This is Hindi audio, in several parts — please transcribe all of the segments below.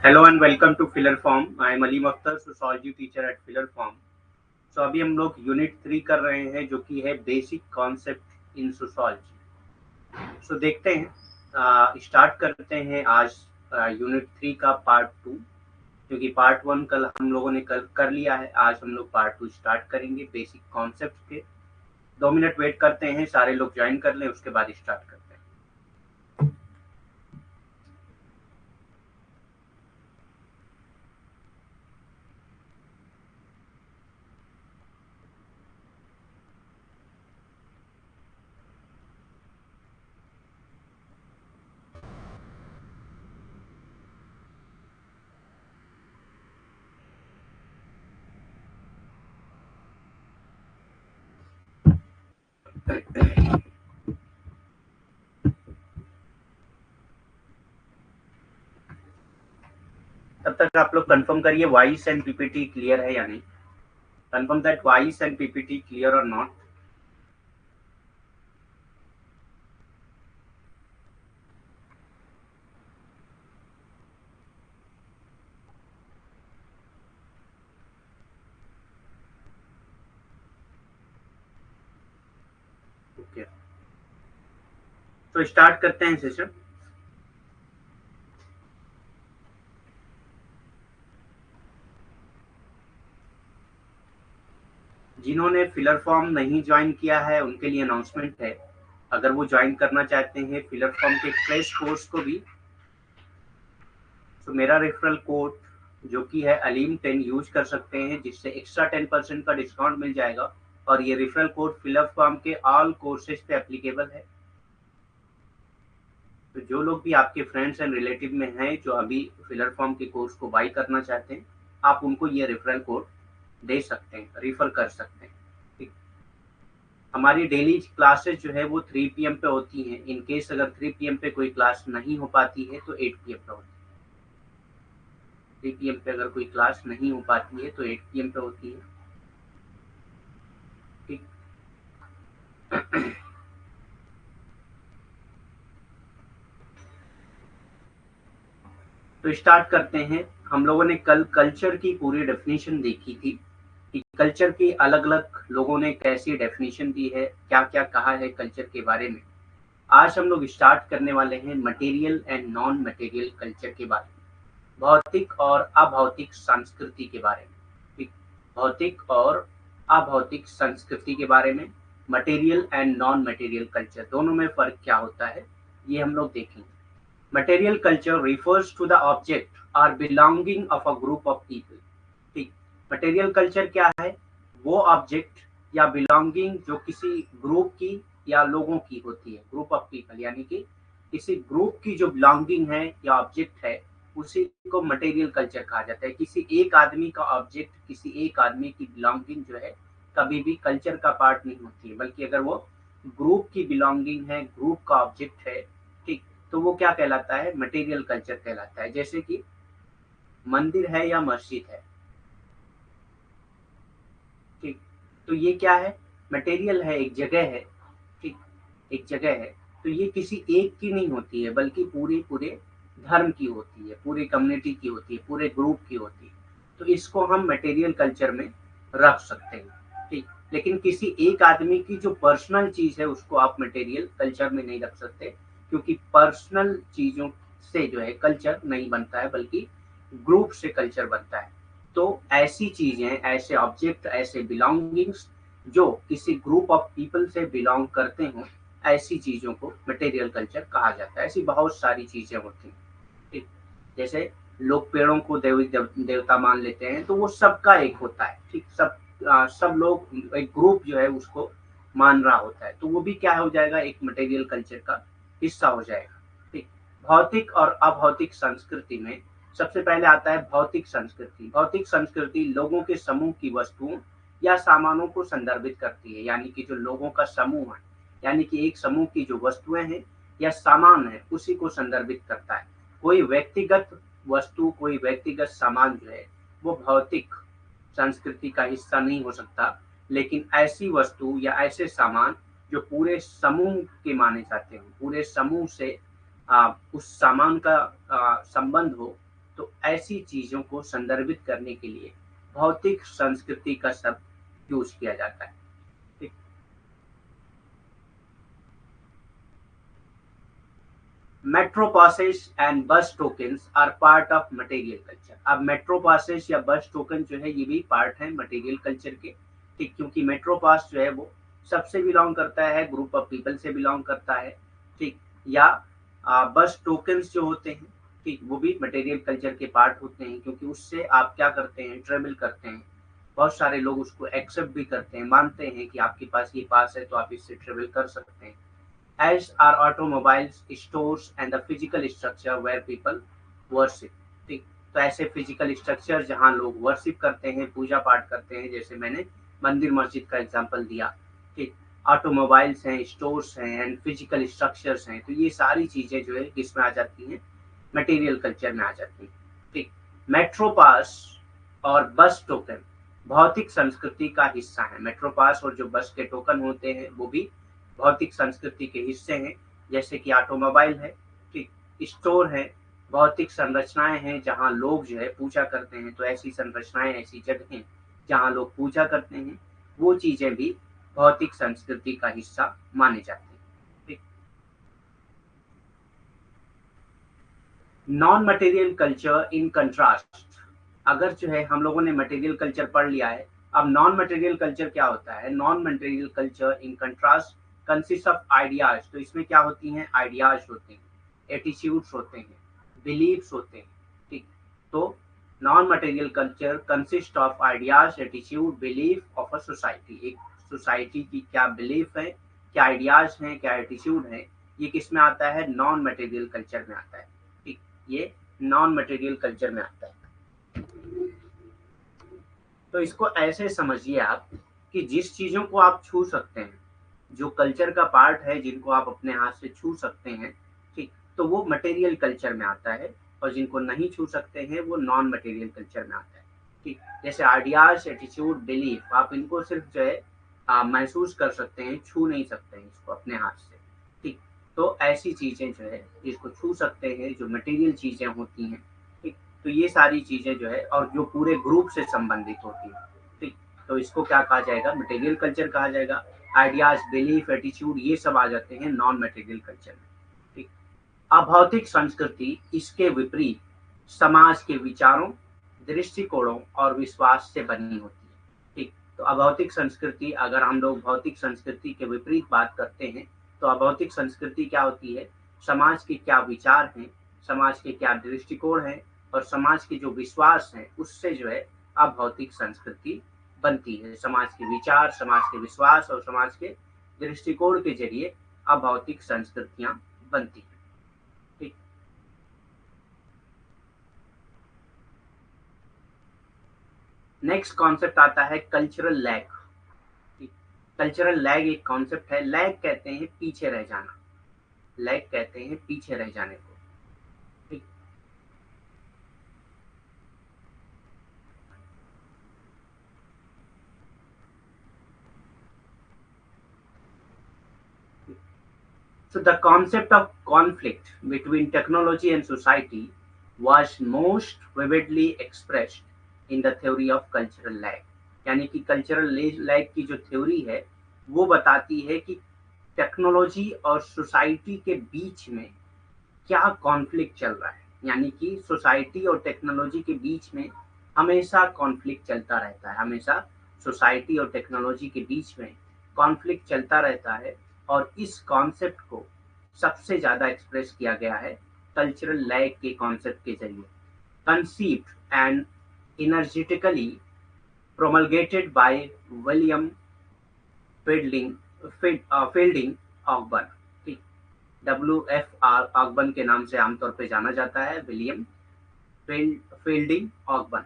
Hello and welcome to Filler Form. I am Aleem Akhtar, sociology teacher at Filler Form. So अभी हम लोग यूनिट 3 कर रहे हैं जो कि है बेसिक कॉन्सेप्ट इन सोशियोलॉजी। सो देखते हैं, स्टार्ट करते हैं आज यूनिट 3 का पार्ट 2, क्योंकि पार्ट 1 कल हम लोगों ने कल कर लिया है। आज हम लोग पार्ट 2 स्टार्ट करेंगे बेसिक कॉन्सेप्ट के। 2 मिनट वेट करते हैं, सारे लोग ज्वाइन कर लें, उसके बाद स्टार्ट करते हैं। तब तक आप लोग कंफर्म करिए वॉइस एंड पीपीटी क्लियर है या नहीं। Confirm that voice and PPT clear और नॉट। ओके, तो स्टार्ट करते हैं सेशन। जिन्होंने फिलर फॉर्म नहीं ज्वाइन किया है उनके लिए अनाउंसमेंट है। अगर वो ज्वाइन करना चाहते हैं फिलर फॉर्म के फ्रेश कोर्स को भी, तो मेरा रेफरल कोड जो कि है अलीम 10 यूज कर सकते हैं, जिससे एक्स्ट्रा 10% का डिस्काउंट मिल जाएगा। और ये रेफरल कोड फिलर फॉर्म के ऑल कोर्सेज पे एप्लीकेबल है। तो जो लोग भी आपके फ्रेंड्स एंड रिलेटिव में हैं जो अभी फिलर फॉर्म के कोर्स को बाई करना चाहते हैं, आप उनको ये रेफरल कोड दे सकते हैं, रिफर कर सकते हैं। ठीक। हमारी डेली क्लासेस जो है वो 3 PM पे होती हैं। इन केस अगर 3 PM पे कोई क्लास नहीं हो पाती है तो 8 PM पे होती है। 3 PM पे अगर कोई क्लास नहीं हो पाती है तो 8 PM पे होती है। ठीक। तो स्टार्ट करते हैं। हम लोगों ने कल कल्चर की पूरी डेफिनेशन देखी थी कि कल्चर की अलग अलग लोगों ने कैसी डेफिनेशन दी है, क्या क्या कहा है कल्चर के बारे में। आज हम लोग स्टार्ट करने वाले हैं material and non material culture के बारे में, भौतिक और अभौतिक संस्कृति के बारे में। ठीक। भौतिक और अभौतिक संस्कृति के बारे में, material and non material culture दोनों में फर्क क्या होता है ये हम लोग देखेंगे। Material culture refers to the object और belonging of a group of people. ठीक। मटेरियल कल्चर क्या है? वो ऑब्जेक्ट या बिलोंगिंग जो किसी ग्रुप की या लोगों की होती है, ग्रुप ऑफ पीपल, यानी कि किसी ग्रुप की जो बिलोंगिंग है या ऑब्जेक्ट है, उसी को मटेरियल कल्चर कहा जाता है। किसी एक आदमी का ऑब्जेक्ट, किसी एक आदमी की बिलोंगिंग जो है कभी भी कल्चर का पार्ट नहीं होती है, बल्कि अगर वो ग्रुप की बिलोंगिंग है, ग्रुप का ऑब्जेक्ट है, ठीक, तो वो क्या कहलाता है? मटेरियल कल्चर कहलाता है। जैसे कि मंदिर है या मस्जिद है, ठीक, तो ये क्या है? मटेरियल है, एक जगह है। ठीक। एक जगह है, तो ये किसी एक की नहीं होती है, बल्कि पूरे पूरे धर्म की होती है, पूरी कम्युनिटी की होती है, पूरे ग्रुप की होती है। तो इसको हम मटेरियल कल्चर में रख सकते हैं। ठीक। लेकिन किसी एक आदमी की जो पर्सनल चीज है उसको आप मटेरियल कल्चर में नहीं रख सकते, क्योंकि पर्सनल चीजों से जो है कल्चर नहीं बनता है, बल्कि ग्रुप से कल्चर बनता है। तो ऐसी चीजें, ऐसे ऑब्जेक्ट, ऐसे बिलोंगिंग्स जो किसी ग्रुप ऑफ पीपल से बिलोंग करते हों, ऐसी चीजों को मटेरियल कल्चर कहा जाता है। ऐसी बहुत सारी चीजें होती हैं। ठीक। जैसे लोग पेड़ों को देवता मान लेते हैं, तो वो सबका एक होता है। ठीक। सब लोग एक ग्रुप जो है उसको मान रहा होता है, तो वो भी क्या हो जाएगा? एक मटेरियल कल्चर का हिस्सा हो जाएगा। ठीक। भौतिक और अभौतिक संस्कृति में सबसे पहले आता है भौतिक संस्कृति। भौतिक संस्कृति लोगों के समूह की वस्तुओं या सामानों को संदर्भित करती है, यानी कि जो लोगों का समूह है, यानी कि एक समूह की जो वस्तुएं हैं या सामान है, उसी को संदर्भित करता है। कोई व्यक्तिगत वस्तु, कोई व्यक्तिगत सामान जो है वो भौतिक संस्कृति का हिस्सा नहीं हो सकता। लेकिन ऐसी वस्तु या ऐसे सामान जो पूरे समूह के माने जाते हैं, पूरे समूह से उस सामान का संबंध हो, तो ऐसी चीजों को संदर्भित करने के लिए भौतिक संस्कृति का शब्द यूज किया जाता है। ठीक। Metro passes and bus tokens are part of material culture. अब मेट्रो पासेस या बस टोकन जो है ये भी पार्ट है मटेरियल कल्चर के। ठीक, क्योंकि मेट्रो पास जो है वो सबसे बिलोंग करता है, ग्रुप ऑफ पीपल से बिलोंग करता है। ठीक, या बस टोकन्स जो होते हैं, ठीक, वो भी मटेरियल कल्चर के पार्ट होते हैं, क्योंकि उससे आप क्या करते हैं, ट्रेवल करते हैं। बहुत सारे लोग उसको एक्सेप्ट भी करते हैं, मानते हैं कि आपके पास ये पास है तो आप इससे ट्रेवल कर सकते हैं। as are automobiles, stores and the physical structure where people worship। ठीक, तो ऐसे फिजिकल स्ट्रक्चर जहाँ लोग वर्शिप करते हैं, पूजा पाठ करते हैं, जैसे मैंने मंदिर मस्जिद का एग्जांपल दिया। ठीक, ऑटोमोबाइल्स हैं, स्टोर्स हैं एंड फिजिकल स्ट्रक्चर्स हैं, तो ये सारी चीजें जो है किसमें आ जाती हैं, मटेरियल कल्चर में आ जाती हैं। ठीक, मेट्रो पास और बस टोकन भौतिक संस्कृति का हिस्सा है। मेट्रो पास और जो बस के टोकन होते हैं वो भी भौतिक संस्कृति के हिस्से हैं, जैसे कि ऑटोमोबाइल है, ठीक, स्टोर है, भौतिक संरचनाएं हैं जहां लोग जो है पूजा करते हैं, तो ऐसी संरचनाएं, ऐसी जगहें जहां लोग पूजा करते हैं, वो चीजें भी भौतिक संस्कृति का हिस्सा माने जाते हैं। ठीक, non material culture in contrast. अगर जो है हम लोगों ने मटेरियल कल्चर पढ़ लिया है, अब नॉन मटेरियल कल्चर क्या होता है। Non material culture in contrast consist of ideas. तो इसमें क्या होती हैं, आइडियाज होते हैं, एटीट्यूड्स होते हैं, बिलीव्स होते हैं। ठीक, तो non material culture consist of ideas, attitude, belief of a society. एक सोसाइटी की क्या बिलीफ है, क्या आइडियाज हैं, क्या एटीट्यूड है, ये किस में आता है, नॉन मटेरियल कल्चर में आता है। ठीक, ये नॉन मटेरियल कल्चर में आता है। तो इसको ऐसे समझिए आप कि जिस चीजों को आप छू सकते हैं, जो कल्चर का पार्ट है, जिनको आप अपने हाथ से छू सकते हैं, ठीक, तो वो मटेरियल कल्चर में आता है, और जिनको नहीं छू सकते हैं वो नॉन मटेरियल कल्चर में आता है। ठीक, जैसे आइडियाज, एटीट्यूड, बिलीफ, आप इनको सिर्फ जो है महसूस कर सकते हैं, छू नहीं सकते हैं इसको अपने हाथ से। ठीक, तो ऐसी चीजें जो है इसको छू सकते हैं, जो मटेरियल चीजें होती हैं। ठीक, तो ये सारी चीजें जो है और जो पूरे ग्रुप से संबंधित होती है। ठीक, तो इसको क्या कहा जाएगा, मटेरियल कल्चर कहा जाएगा। आइडियाज, बिलीफ, एटीट्यूड, ये सब आ जाते हैं नॉन मटेरियल कल्चर में। ठीक, अभौतिक संस्कृति इसके विपरीत समाज के विचारों, दृष्टिकोणों और विश्वास से बनी होती है। ठीक, तो अभौतिक संस्कृति, अगर हम लोग भौतिक संस्कृति के विपरीत बात करते हैं, तो अभौतिक संस्कृति क्या होती है, समाज के क्या विचार हैं, समाज के क्या दृष्टिकोण हैं और समाज के जो विश्वास हैं, उससे जो है अभौतिक संस्कृति बनती है। समाज के विचार, समाज के विश्वास और समाज के दृष्टिकोण के जरिए अभौतिक संस्कृतियां बनती हैं। ठीक, नेक्स्ट कॉन्सेप्ट आता है कल्चरल लैग। कल्चरल लैग एक कॉन्सेप्ट है। लैग कहते हैं पीछे रह जाना, लैग कहते हैं पीछे रह जाने को। ठीक, so the concept of conflict between technology and society was most vividly expressed in the theory of cultural lag। यानी कि कल्चरल लैग की जो थ्योरी है वो बताती है कि टेक्नोलॉजी और सोसाइटी के बीच में क्या कॉन्फ्लिक्ट चल रहा है। यानी कि सोसाइटी और टेक्नोलॉजी के बीच में हमेशा कॉन्फ्लिक्ट चलता रहता है, हमेशा सोसाइटी और टेक्नोलॉजी के बीच में कॉन्फ्लिक्ट चलता रहता है। और इस कॉन्सेप्ट को सबसे ज्यादा एक्सप्रेस किया गया है कल्चरल लैग के कॉन्सेप्ट के जरिए। Conceived and energetically promulgated by William Fielding fielding Ogburn. ठीक, WFR ऑगबर्न के नाम से आमतौर पे जाना जाता है, विलियम फील्डिंग ऑगबर्न।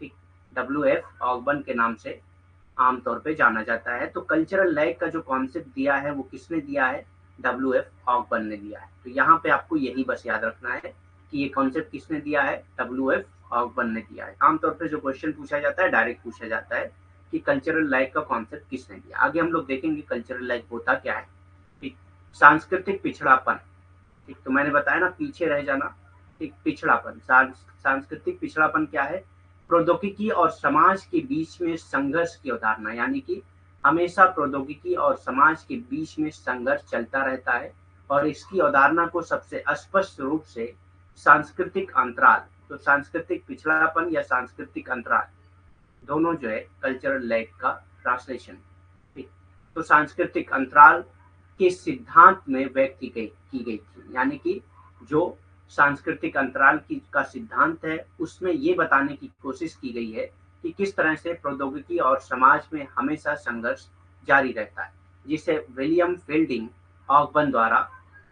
ठीक, WF ऑगबर्न के नाम से आमतौर पे जाना जाता है। तो कल्चरल लैग का जो कॉन्सेप्ट दिया है वो किसने दिया है, WF ऑगबर्न ने दिया है। तो यहाँ पे आपको यही बस याद रखना है कि ये कॉन्सेप्ट किसने दिया है, WF ऑगबर्न ने दिया है। आमतौर पे जो क्वेश्चन पूछा जाता है डायरेक्ट पूछा जाता है कि कल्चरल लैग का कॉन्सेप्ट किसने दिया। आगे हम लोग देखेंगे कल्चरल लैग होता क्या है। ठीक, सांस्कृतिक पिछड़ापन। ठीक, तो मैंने बताया ना पीछे रह जाना, एक पिछड़ापन, सांस्कृतिक पिछड़ापन क्या है? प्रौद्योगिकी और समाज के बीच में संघर्ष की अवधारणा, यानी कि हमेशा प्रौद्योगिकी और समाज के बीच में संघर्ष चलता रहता है, और इसकी अवधारणा को सबसे स्पष्ट रूप से सांस्कृतिक अंतराल, तो सांस्कृतिक पिछड़ापन या सांस्कृतिक अंतराल दोनों जो है कल्चरल लैग का ट्रांसलेशन। ठीक, तो सांस्कृतिक अंतराल के सिद्धांत में व्यक्त की गई थी, यानी कि जो सांस्कृतिक अंतराल की का सिद्धांत है उसमें ये बताने की कोशिश की गई है कि किस तरह से प्रौद्योगिकी और समाज में हमेशा संघर्ष जारी रहता है, जिसे विलियम फील्डिंग ऑकबर्न द्वारा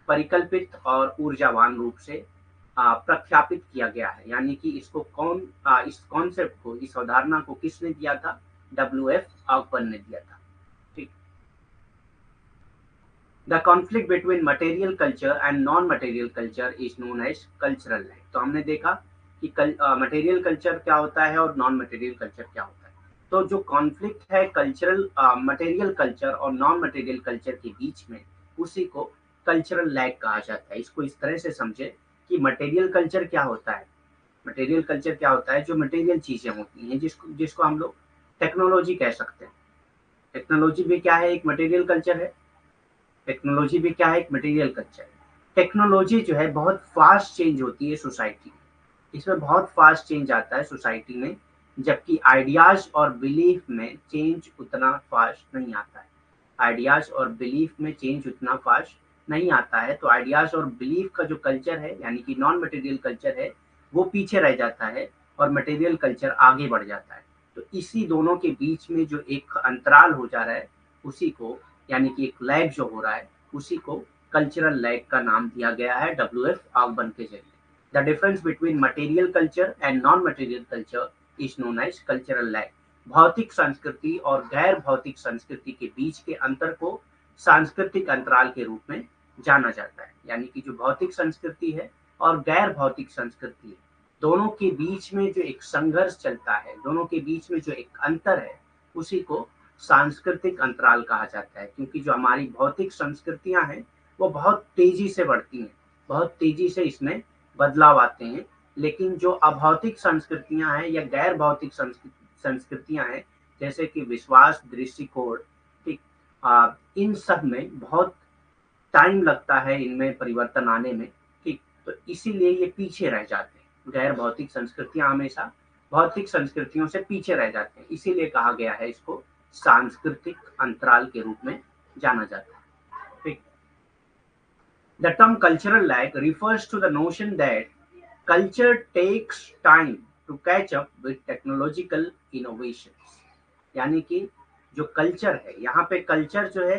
परिकल्पित और ऊर्जावान रूप से प्रख्यापित किया गया है। यानी कि इसको इस कॉन्सेप्ट को, इस अवधारणा को किसने दिया था? डब्ल्यू.एफ. ऑकबर्न ने दिया था। ठीक, the conflict between material culture and non material culture is known as cultural lag. तो हमने देखा कि मटेरियल कल्चर क्या होता है और नॉन मटेरियल कल्चर क्या होता है। तो जो कॉन्फ्लिक्ट है कल्चरल मटेरियल कल्चर और नॉन मटेरियल कल्चर के बीच में, उसी को कल्चरल लैग कहा जाता है। इसको इस तरह से समझे कि मटेरियल कल्चर क्या होता है? मटेरियल कल्चर क्या होता है? जो मटेरियल चीजें होती हैं, जिसको जिसको हम लोग टेक्नोलॉजी कह सकते हैं। टेक्नोलॉजी भी क्या है? एक मटेरियल कल्चर है। टेक्नोलॉजी भी क्या है? एक मटेरियल कल्चर है। टेक्नोलॉजी जो है बहुत फास्ट चेंज होती है सोसाइटी में, इसमें बहुत फास्ट चेंज आता है सोसाइटी में, जबकि आइडियाज और बिलीफ में चेंज उतना फास्ट नहीं आता है। आइडियाज और बिलीफ में चेंज उतना फास्ट नहीं आता है। तो आइडियाज और बिलीफ का जो कल्चर है, यानी कि नॉन मटेरियल कल्चर है, वो पीछे रह जाता है और मटेरियल कल्चर आगे बढ़ जाता है। तो इसी दोनों के बीच में जो एक अंतराल हो जा रहा है, उसी को, यानी कि एक लैग जो हो रहा है, उसी को कल्चरल लैग का नाम दिया गया है डब्ल्यू.एफ. ऑकबर्न के जरिए। The difference between material culture and non material culture is known as cultural lag. भौतिक संस्कृति और गैर भौतिक संस्कृति के बीच के अंतर को सांस्कृतिक अंतराल के रूप में जाना जाता है। यानी कि जो भौतिक संस्कृति है और गैर भौतिक संस्कृति है, दोनों के बीच में जो एक संघर्ष चलता है, दोनों के बीच में जो एक अंतर है, उसी को सांस्कृतिक अंतराल कहा जाता है। क्योंकि जो हमारी भौतिक संस्कृतियां हैं वो बहुत तेजी से बढ़ती हैं, बहुत तेजी से इसमें बदलाव आते हैं, लेकिन जो अभौतिक संस्कृतियां हैं या गैर भौतिक संस्कृतियां हैं, जैसे कि विश्वास, दृष्टिकोण, ठीक, इन सब में बहुत टाइम लगता है इनमें परिवर्तन आने में। ठीक, तो इसीलिए ये पीछे रह जाते हैं। गैर भौतिक संस्कृतियां हमेशा भौतिक संस्कृतियों से पीछे रह जाते हैं, इसीलिए कहा गया है इसको सांस्कृतिक अंतराल के रूप में जाना जाता है। ठीक, the term cultural lag refers to the notion that culture takes time to catch up with technological innovations। यानी कि जो कल्चर है, यहाँ पे कल्चर जो है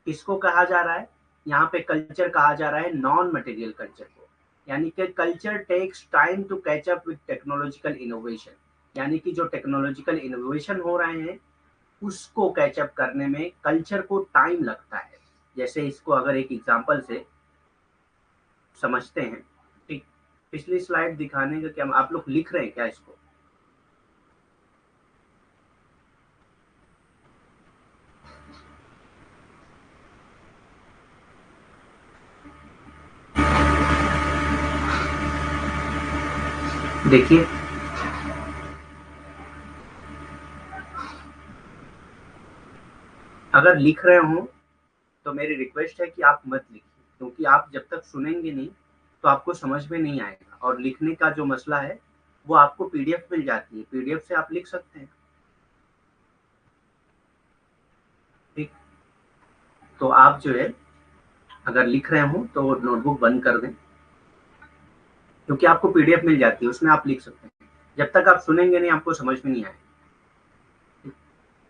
किसको कहा जा रहा है? यहाँ पे कल्चर कहा जा रहा है नॉन मटेरियल कल्चर को। यानी कि culture takes time to catch up with technological innovation, यानी कि जो टेक्नोलॉजिकल इनोवेशन हो रहे हैं उसको कैचअप करने में कल्चर को टाइम लगता है। जैसे इसको अगर एक एग्जांपल से समझते हैं, ठीक, पिछली स्लाइड दिखाने का क्या, आप लोग लिख रहे हैं क्या इसको? देखिए, अगर लिख रहे हो तो मेरी रिक्वेस्ट है कि आप मत लिखिए, क्योंकि आप जब तक सुनेंगे नहीं तो आपको समझ में नहीं आएगा। और लिखने का जो मसला है वो आपको पीडीएफ मिल जाती है, पीडीएफ से आप लिख सकते हैं। ठीक, तो आप जो है अगर लिख रहे हो तो नोटबुक बंद कर दें, क्योंकि आपको पीडीएफ मिल जाती है, उसमें आप लिख सकते हैं। जब तक आप सुनेंगे नहीं आपको समझ में नहीं आएगा।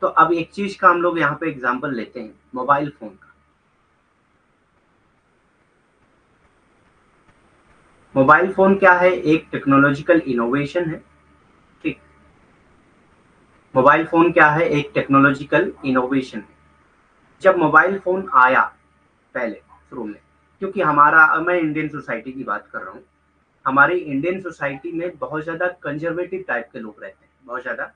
तो अब एक चीज का हम लोग यहाँ पे एग्जाम्पल लेते हैं, मोबाइल फोन का। मोबाइल फोन क्या है? एक टेक्नोलॉजिकल इनोवेशन है। ठीक, मोबाइल फोन क्या है? एक टेक्नोलॉजिकल इनोवेशन है। जब मोबाइल फोन आया पहले शुरू में, क्योंकि मैं इंडियन सोसाइटी की बात कर रहा हूँ, हमारी इंडियन सोसाइटी में बहुत ज्यादा कंजर्वेटिव टाइप के लोग रहते हैं, बहुत ज्यादा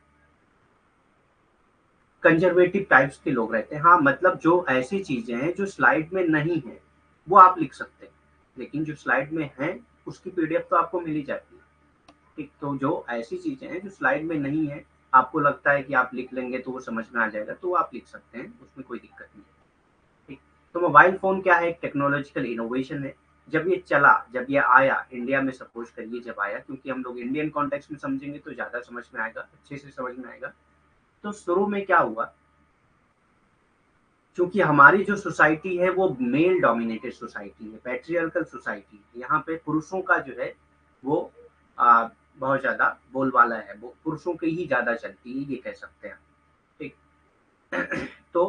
कंजर्वेटिव टाइप्स के लोग रहते हैं। हाँ, मतलब जो ऐसी चीजें हैं जो स्लाइड में नहीं है वो आप लिख सकते हैं, लेकिन जो स्लाइड में है उसकी पीडीएफ तो आपको मिल ही जाती है। ठीक, तो जो ऐसी चीजें हैं जो स्लाइड में नहीं है, आपको लगता है कि आप लिख लेंगे तो वो समझ में आ जाएगा, तो आप लिख सकते हैं, उसमें कोई दिक्कत नहीं है। ठीक, तो मोबाइल फोन क्या है, एक टेक्नोलॉजिकल इनोवेशन है। जब ये चला, जब ये आया इंडिया में, सपोज करिए जब आया, क्योंकि हम लोग इंडियन कॉन्टेक्स्ट में समझेंगे तो ज्यादा समझ में आएगा, अच्छे से समझ में आएगा। तो शुरू में क्या हुआ, क्योंकि हमारी जो सोसाइटी है वो मेल डोमिनेटेड सोसाइटी है, पैट्रियार्कल सोसाइटी है। यहाँ पे पुरुषों का जो है वो बहुत ज्यादा बोलबाला है, वो पुरुषों की ही ज्यादा चलती है, ये कह सकते हैं। ठीक। तो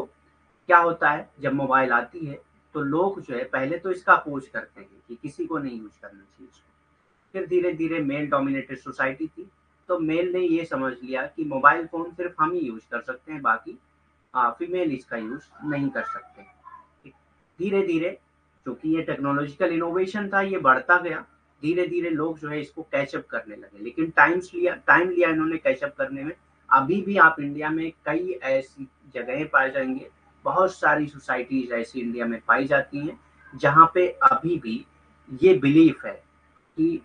क्या होता है, जब मोबाइल आती है तो लोग जो है पहले तो इसका अपोज करते हैं कि किसी को नहीं यूज करना चाहिए इसको। फिर धीरे धीरे मेल डोमिनेटेड सोसाइटी थी, तो मेल ने ये समझ लिया कि मोबाइल फोन सिर्फ हम ही यूज कर सकते हैं, बाकी फीमेल इसका यूज नहीं कर सकते। धीरे धीरे, क्योंकि ये टेक्नोलॉजिकल इनोवेशन था, ये बढ़ता गया, धीरे धीरे लोग जो है इसको कैचअप करने लगे, लेकिन टाइम लिया इन्होंने कैचअप करने में। अभी भी आप इंडिया में कई ऐसी जगहें पाए जाएंगे, बहुत सारी सोसाइटीज ऐसी इंडिया में पाई जाती हैं जहाँ पे अभी भी ये बिलीफ है कि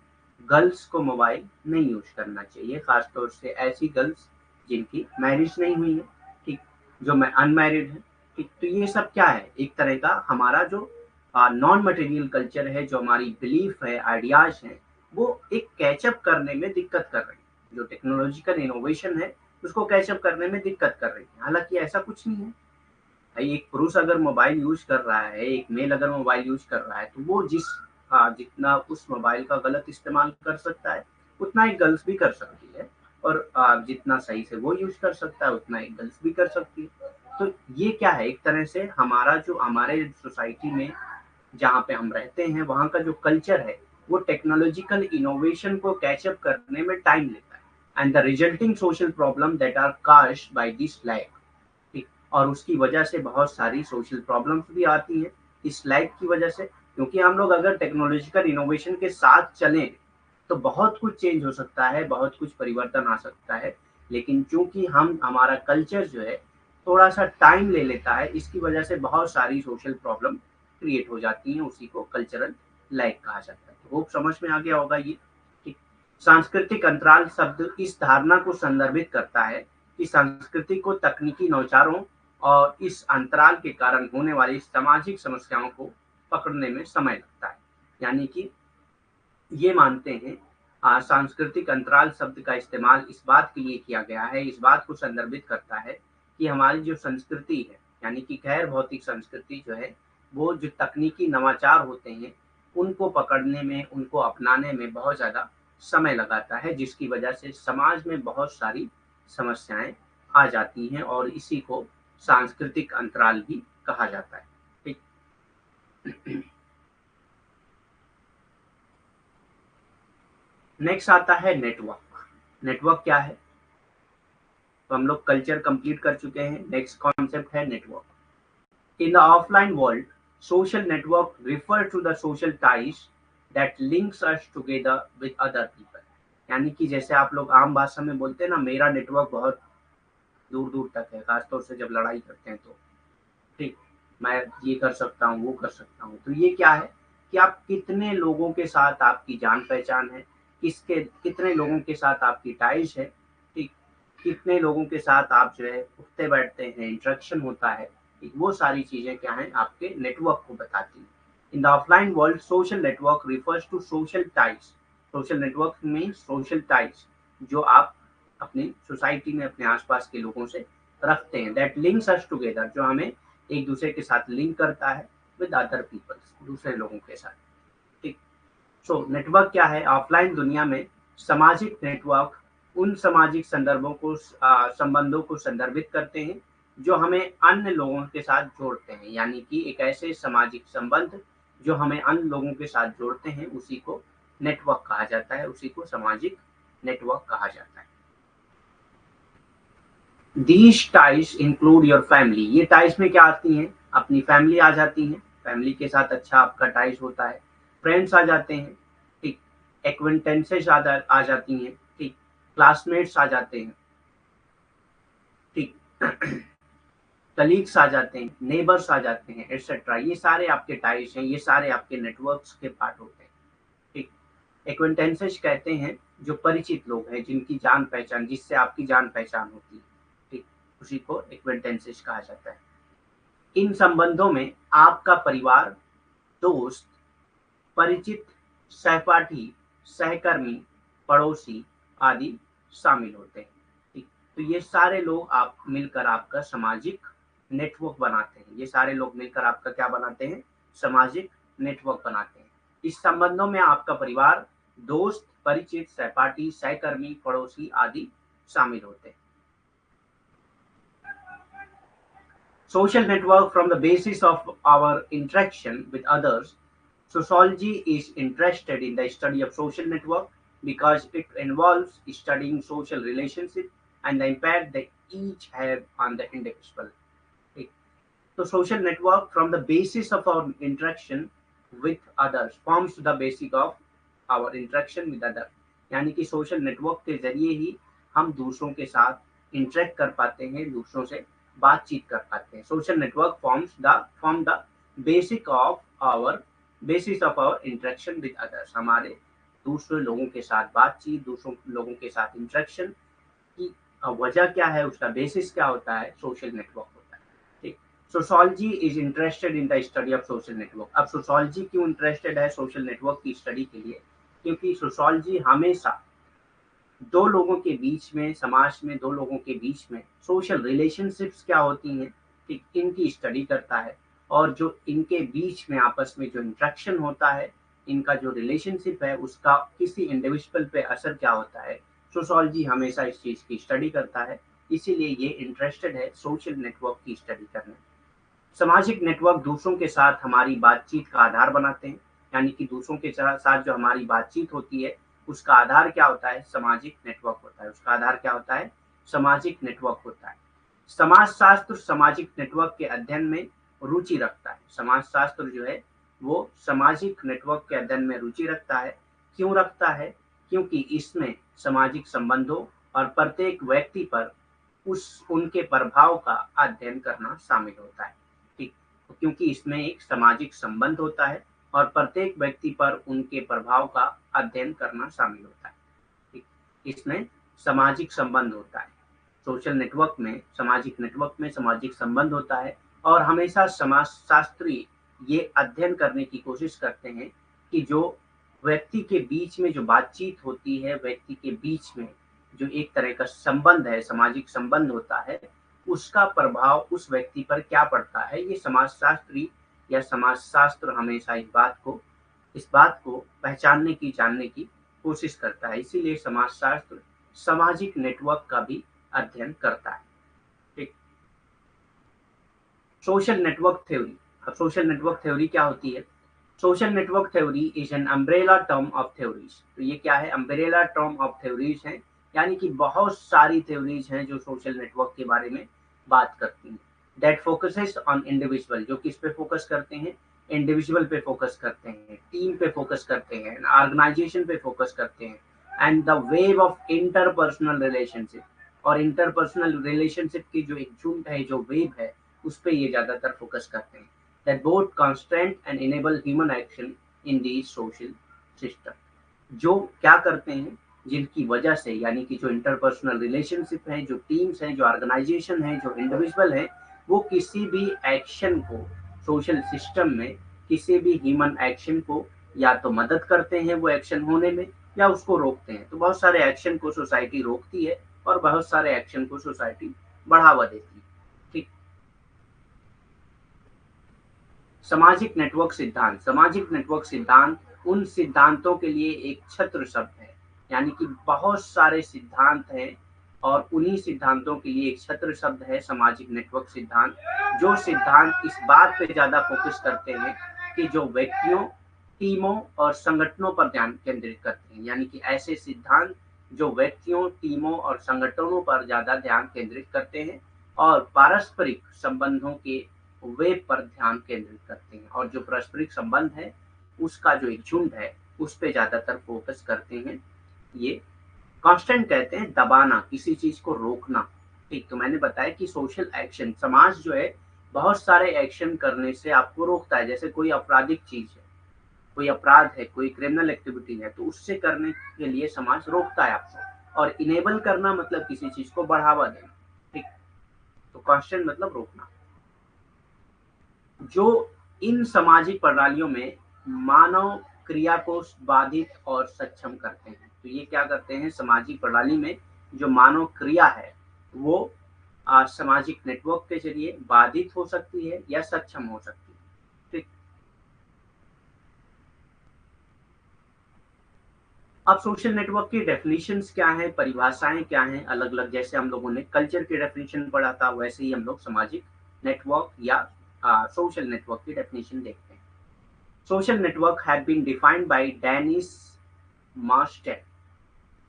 गर्ल्स को मोबाइल नहीं यूज करना चाहिए, खासतौर से ऐसी गर्ल्स जिनकी मैरिज नहीं हुई है, ठीक, जो मैं अनमैरिड है। ठीक, तो ये सब क्या है, एक तरह का हमारा जो नॉन मटेरियल कल्चर है, जो हमारी बिलीफ है, आइडियाज हैं, वो एक कैचअप करने में दिक्कत कर रही है। जो टेक्नोलॉजिकल इनोवेशन है उसको कैचअप करने में दिक्कत कर रही है, हालांकि ऐसा कुछ नहीं है भाई। एक पुरुष अगर मोबाइल यूज कर रहा है, एक मेल अगर मोबाइल यूज कर रहा है, तो वो जितना उस मोबाइल का गलत इस्तेमाल कर सकता है उतना एक गर्ल्स भी कर सकती है, और जितना सही से वो यूज कर सकता है उतना एक गर्ल्स भी कर सकती है। तो ये क्या है, एक तरह से हमारा जो हमारे सोसाइटी में जहाँ पे हम रहते हैं वहाँ का जो कल्चर है वो टेक्नोलॉजिकल इनोवेशन को कैचअप करने में टाइम लेता है, and the resulting social problem that are caused by this lag. ठीक, और उसकी वजह से बहुत सारी सोशल प्रॉब्लम्स भी आती हैं इस लैग की वजह से, क्योंकि हम लोग अगर टेक्नोलॉजिकल इनोवेशन के साथ चलें तो बहुत कुछ चेंज हो सकता है, बहुत कुछ परिवर्तन आ सकता है, लेकिन चूंकि हमारा कल्चर जो है थोड़ा सा टाइम ले लेता है, इसकी वजह से बहुत सारी सोशल प्रॉब्लम क्रिएट हो जाती हैं, उसी को कल्चरल लैग कहा जाता है। तो होप समझ में आ गया होगा ये। ठीक। सांस्कृतिक अंतराल शब्द इस धारणा को संदर्भित करता है कि संस्कृति को तकनीकी नौचारों और इस अंतराल के कारण होने वाली सामाजिक समस्याओं को पकड़ने में समय लगता है। यानी कि ये मानते हैं, सांस्कृतिक अंतराल शब्द का इस्तेमाल इस बात के लिए किया गया है, इस बात को संदर्भित करता है कि हमारी जो संस्कृति है, यानी कि गैर भौतिक संस्कृति जो है, वो जो तकनीकी नवाचार होते हैं उनको पकड़ने में, उनको अपनाने में बहुत ज़्यादा समय लगाता है, जिसकी वजह से समाज में बहुत सारी समस्याएं आ जाती हैं, और इसी को सांस्कृतिक अंतराल भी कहा जाता है। ठीक। नेक्स्ट आता है नेटवर्क। नेटवर्क क्या है, तो हम लोग कल्चर कंप्लीट कर चुके हैं, नेक्स्ट कॉन्सेप्ट है network. In the offline world, social network refer to the social ties that links us together with other people। यानी कि जैसे आप लोग आम भाषा में बोलते हैं ना, मेरा नेटवर्क बहुत दूर दूर तक है, खासतौर से जब लड़ाई करते हैं तो। ठीक, मैं ये कर सकता हूँ, वो कर सकता हूँ। तो ये क्या है कि आप कितने लोगों के साथ आपकी जान पहचान है, कितने लोगों के साथ आपकी टाइज है, ठीक, कितने लोगों के साथ आप जो है उठते बैठते हैं, इंटरेक्शन होता है, ठीक, वो सारी चीजें क्या हैं, आपके नेटवर्क को बताती हैं। In the offline world, social network refers to social ties. Social network means social ties, जो आप अपनी सोसाइटी में अपने आसपास के लोगों से रखते हैं, दैट लिंक्स अस टुगेदर, जो हमें एक दूसरे के साथ लिंक करता है विद अदर पीपल्स, दूसरे लोगों के साथ। ठीक। सो नेटवर्क क्या है, ऑफलाइन दुनिया में सामाजिक नेटवर्क उन सामाजिक संदर्भों को संबंधों को संदर्भित करते हैं जो हमें अन्य लोगों के साथ जोड़ते हैं। यानी कि एक ऐसे सामाजिक संबंध जो हमें अन्य लोगों के साथ जोड़ते हैं, उसी को नेटवर्क कहा जाता है, उसी को सामाजिक नेटवर्क कहा जाता है। These ties include your family. ये टाइज में क्या आती हैं, अपनी फैमिली आ जाती हैं, फैमिली के साथ अच्छा आपका टाइज होता है, फ्रेंड्स आ जाते हैं, ठीक, एक्वेंटेंसेस आ जाती हैं, ठीक, क्लासमेट्स आ जाते हैं, ठीक, कलीग्स आ जाते हैं, नेबर्स आ जाते हैं, एटसेट्रा। ये सारे आपके टाइज हैं, ये सारे आपके नेटवर्क्स के पार्ट होते हैं। ठीक। एक्वेंटेंसेस कहते हैं जो परिचित लोग हैं, जिनकी जान पहचान, जिससे आपकी जान पहचान होती है, ठीक, उसी को एक्वेंटेंसेस कहा जाता है। इन संबंधों में आपका परिवार, दोस्त, परिचित, सहपाठी, सहकर्मी, पड़ोसी आदि शामिल होते हैं। ठीक, तो ये सारे लोग आप मिलकर आपका सामाजिक नेटवर्क बनाते हैं। ये सारे लोग मिलकर आपका क्या बनाते हैं? सामाजिक नेटवर्क बनाते हैं। इस संबंधों में आपका परिवार, दोस्त, परिचित, सहपाठी, सहकर्मी, पड़ोसी आदि शामिल होते हैं। Social network from the basis of our interaction with others. Sociology is interested in the study of social network because it involves studying social relationships and the impact they each have on the individual. ठीक, तो social network from the basis of our interaction with others forms the basic of our interaction with others. यानी कि social network के जरिए ही हम दूसरों के साथ इंटरेक्ट कर पाते हैं, दूसरों से बातचीत कर पाते हैं। Social network form the basis of our interaction with others. हमारे दूसरे लोगों के साथ बातचीत, दूसरों लोगों के साथ इंटरेक्शन की वजह क्या है, उसका बेसिस क्या होता है? सोशल नेटवर्क होता है। ठीक, sociology is interested in the study of social network. अब सोशोलॉजी क्यों इंटरेस्टेड है सोशल नेटवर्क की स्टडी के लिए? क्योंकि सोशोलॉजी हमेशा दो लोगों के बीच में, समाज में दो लोगों के बीच में सोशल रिलेशनशिप्स क्या होती हैं, ठीक, इनकी स्टडी करता है। और जो इनके बीच में आपस में जो इंटरेक्शन होता है, इनका जो रिलेशनशिप है, उसका किसी इंडिविजुअल पे असर क्या होता है, सोशोलॉजी हमेशा इस चीज की स्टडी करता है। इसीलिए ये इंटरेस्टेड है सोशल नेटवर्क की स्टडी करने। सामाजिक नेटवर्क दूसरों के साथ हमारी बातचीत का आधार बनाते हैं। यानी कि दूसरों के साथ जो हमारी बातचीत होती है, उसका आधार क्या होता है? सामाजिक नेटवर्क होता है। उसका आधार क्या होता है? सामाजिक नेटवर्क होता है। समाज शास्त्र सामाजिक नेटवर्क के अध्ययन में रुचि रखता है। समाज शास्त्र जो है वो सामाजिक नेटवर्क के अध्ययन में रुचि रखता है। क्यों रखता है? क्योंकि इसमें सामाजिक संबंधों और प्रत्येक व्यक्ति पर उनके प्रभाव का अध्ययन करना शामिल होता है। ठीक, क्योंकि इसमें एक सामाजिक संबंध होता है और प्रत्येक व्यक्ति पर उनके प्रभाव का अध्ययन करना शामिल होता है। ठीक, इसमें सामाजिक संबंध होता है। सोशल नेटवर्क में, सामाजिक नेटवर्क में सामाजिक संबंध होता है और हमेशा समाजशास्त्री ये अध्ययन करने की कोशिश करते हैं कि जो व्यक्ति के बीच में जो बातचीत होती है, व्यक्ति के बीच में जो एक तरह का संबंध है, सामाजिक संबंध होता है, उसका प्रभाव उस व्यक्ति पर क्या पड़ता है। ये समाजशास्त्री या समाजशास्त्र हमेशा इस बात को पहचानने की, जानने की कोशिश करता है। इसीलिए समाजशास्त्र सामाजिक नेटवर्क का भी अध्ययन करता है। ठीक, सोशल नेटवर्क थ्योरी। अब सोशल नेटवर्क थ्योरी क्या होती है? Social network theory is an umbrella term of theories. तो ये क्या है? अम्ब्रेला टर्म ऑफ थ्योरीज है, यानी कि बहुत सारी थ्योरीज हैं जो सोशल नेटवर्क के बारे में बात करती हैं। दैट फोकसेस ऑन इंडिविजुअल, जो किस पे फोकस करते हैं? इंडिविजुअल पे फोकस करते हैं, टीम पे फोकस करते हैं, ऑर्गेनाइजेशन पे फोकस करते हैं, and the wave of interpersonal relationship. और इंटरपर्सनल रिलेशनशिप की जो एक झुंड है, जो वेव है, उस पे ये ज्यादातर फोकस करते हैं। That both constraint and enable human action in the social system। जो क्या करते हैं, जिनकी वजह से, यानी कि जो इंटरपर्सनल रिलेशनशिप है, जो टीम्स हैं, जो ऑर्गेनाइजेशन है, जो इंडिविजुअल है, वो किसी भी एक्शन को सोशल सिस्टम में, किसी भी ह्यूमन एक्शन को या तो मदद करते हैं वो एक्शन होने में, या उसको रोकते हैं। तो बहुत सारे एक्शन को सोसाइटी रोकती है और बहुत सारे एक्शन को सोसाइटी बढ़ावा देती है। ठीक, सामाजिक नेटवर्क सिद्धांत। सामाजिक नेटवर्क सिद्धांत उन सिद्धांतों के लिए एक छत्र शब्द है, यानी कि बहुत सारे सिद्धांत हैं और उन्हीं सिद्धांतों के लिए एक छत्र शब्द है सामाजिक नेटवर्क सिद्धांत। जो सिद्धांत इस बात पे ज्यादा फोकस करते हैं कि जो व्यक्तियों, टीमों और संगठनों पर ध्यान केंद्रित करते हैं। यानी कि ऐसे सिद्धांत जो व्यक्तियों, टीमों और संगठनों पर ज्यादा ध्यान केंद्रित करते हैं और पारस्परिक संबंधों के वेब पर ध्यान केंद्रित करते हैं, और जो पारस्परिक संबंध है उसका जो एक झुंड है उस पे ज्यादातर फोकस करते हैं। ये कांस्टेंट कहते हैं दबाना, किसी चीज को रोकना। ठीक, तो मैंने बताया कि सोशल एक्शन, समाज जो है बहुत सारे एक्शन करने से आपको रोकता है। जैसे कोई आपराधिक चीज है, कोई अपराध है, कोई क्रिमिनल एक्टिविटी है, तो उससे करने के लिए समाज रोकता है आपको। और इनेबल करना मतलब किसी चीज को बढ़ावा देना, ठीक। तो क्वेश्चन मतलब रोकना। जो इन सामाजिक प्रणालियों में मानव क्रिया को बाधित और सक्षम करते हैं, तो ये क्या करते हैं, सामाजिक प्रणाली में जो मानव क्रिया है वो सामाजिक नेटवर्क के जरिए बाधित हो सकती है या सक्षम हो सकती है, ठीक। अब सोशल नेटवर्क की डेफिनेशंस क्या है, परिभाषाएं क्या हैं अलग अलग, जैसे हम लोगों ने कल्चर की डेफिनेशन पढ़ा था, वैसे ही हम लोग सामाजिक नेटवर्क या सोशल नेटवर्क की डेफिनेशन देखते हैं। Social network have been defined by Dennis Marsden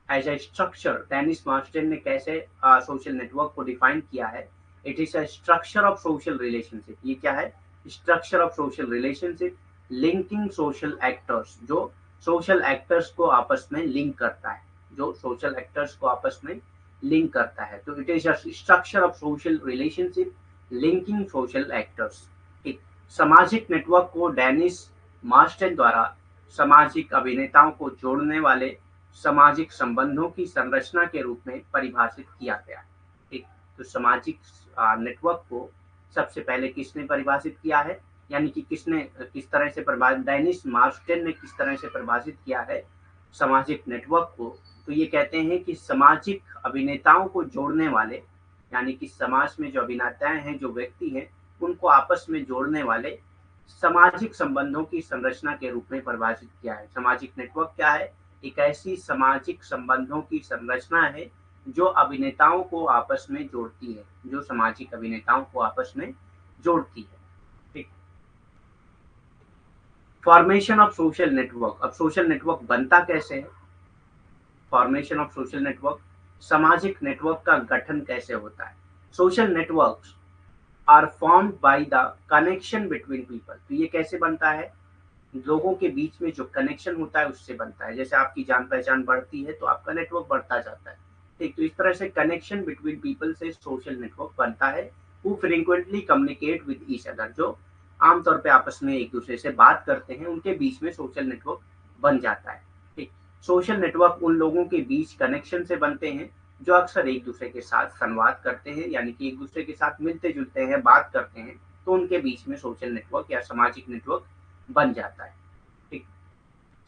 as a structure. Dennis Marsden ने कैसे सोशल नेटवर्क को डिफाइन किया है, it is a structure of social relationship. ये क्या है, structure of social relationship linking social actors, जो सोशल एक्टर्स को आपस में लिंक करता है, जो सोशल एक्टर्स को आपस में लिंक करता है। तो it is a structure of social relationship linking social actors, ठीक। सामाजिक नेटवर्क को डेनिस मार्स्टेन द्वारा सामाजिक अभिनेताओं को जोड़ने वाले सामाजिक संबंधों की संरचना के रूप में परिभाषित किया गया, ठीक। तो सामाजिक नेटवर्क को सबसे पहले किसने परिभाषित किया है, यानी कि किसने किस तरह से परिभाषित, डेनिस मार्स्टेन ने किस तरह से परिभाषित किया है सामाजिक नेटवर्क को। तो ये कहते हैं कि सामाजिक अभिनेताओं को जोड़ने वाले, यानी कि समाज में जो अभिनेताएं हैं, जो व्यक्ति हैं, उनको आपस में जोड़ने वाले सामाजिक संबंधों की संरचना के रूप में परिभाषित किया है। सामाजिक नेटवर्क क्या है, एक ऐसी सामाजिक संबंधों की संरचना है जो अभिनेताओं को आपस में जोड़ती है, जो सामाजिक अभिनेताओं को आपस में जोड़ती है, ठीक। Formation of social network. अब सोशल नेटवर्क बनता कैसे है, फॉर्मेशन ऑफ सोशल नेटवर्क, सामाजिक नेटवर्क का गठन कैसे होता है। Social networks are formed by the connection between people. तो ये कैसे बनता है, लोगों के बीच में जो कनेक्शन होता है उससे बनता है। जैसे आपकी जान पहचान बढ़ती है तो आपका नेटवर्क बढ़ता जाता है, ठीक। तो इस तरह से कनेक्शन बिटवीन पीपल से सोशल नेटवर्क बनता है। Who frequently communicate with each other, जो आमतौर पे आपस में एक दूसरे से बात करते हैं, उनके बीच में सोशल नेटवर्क बन जाता है, ठीक। सोशल नेटवर्क उन लोगों के बीच कनेक्शन से बनते हैं जो अक्सर एक दूसरे के साथ संवाद करते हैं, यानी कि एक दूसरे के साथ मिलते जुलते हैं, बात करते हैं, तो उनके बीच में सोशल नेटवर्क या सामाजिक नेटवर्क बन जाता है, ठीक।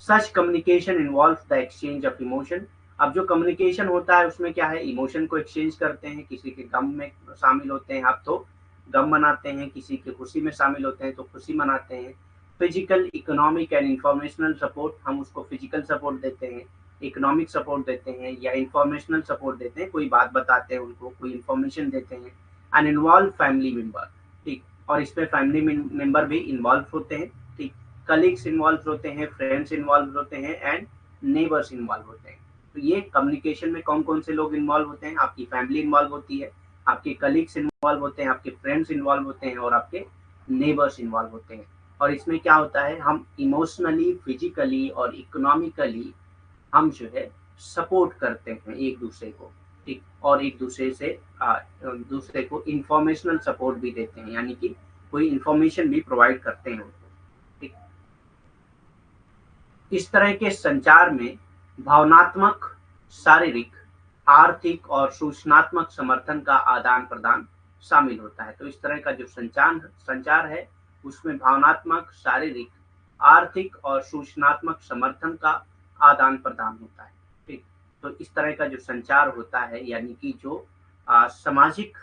Such communication involve the exchange of emotion. अब जो कम्युनिकेशन होता है उसमें क्या है, इमोशन को एक्सचेंज करते हैं, किसी के गम में शामिल होते हैं आप तो गम मनाते हैं, किसी की खुशी में शामिल होते हैं तो खुशी मनाते हैं। Physical, economic and informational support, हम उसको फिजिकल सपोर्ट देते हैं, इकोनॉमिक सपोर्ट देते हैं या इंफॉर्मेशनल सपोर्ट देते हैं, कोई बात बताते हैं उनको, कोई इंफॉर्मेशन देते हैं। एंड इन्वॉल्व फैमिली मेंबर, ठीक। और इसमें फैमिली मेंबर भी इन्वॉल्व होते हैं, ठीक। कलीग्स इन्वॉल्व होते हैं, फ्रेंड्स इन्वॉल्व होते हैं एंड नेबर्स इन्वॉल्व होते हैं। तो ये कम्युनिकेशन में कौन कौन से लोग इन्वॉल्व होते हैं, आपकी फैमिली इन्वॉल्व होती है, आपके कलीग्स इन्वॉल्व होते हैं, आपके फ्रेंड्स इन्वॉल्व होते हैं और आपके नेबर्स इन्वॉल्व होते हैं। और इसमें क्या होता है, हम इमोशनली, फिजिकली और इकोनॉमिकली हम जो है सपोर्ट करते हैं एक दूसरे को, ठीक। और एक दूसरे से दूसरे को इंफॉर्मेशनल सपोर्ट भी देते हैं, यानी कि कोई इंफॉर्मेशन भी प्रोवाइड करते हैं उनको, ठीक। इस तरह के संचार में भावनात्मक, शारीरिक, आर्थिक और सूचनात्मक समर्थन का आदान प्रदान शामिल होता है। तो इस तरह का जो संचार है उसमें भावनात्मक, शारीरिक, आर्थिक और सूचनात्मक समर्थन का आदान प्रदान होता है, ठीक। तो इस तरह का जो संचार होता है, यानी कि जो सामाजिक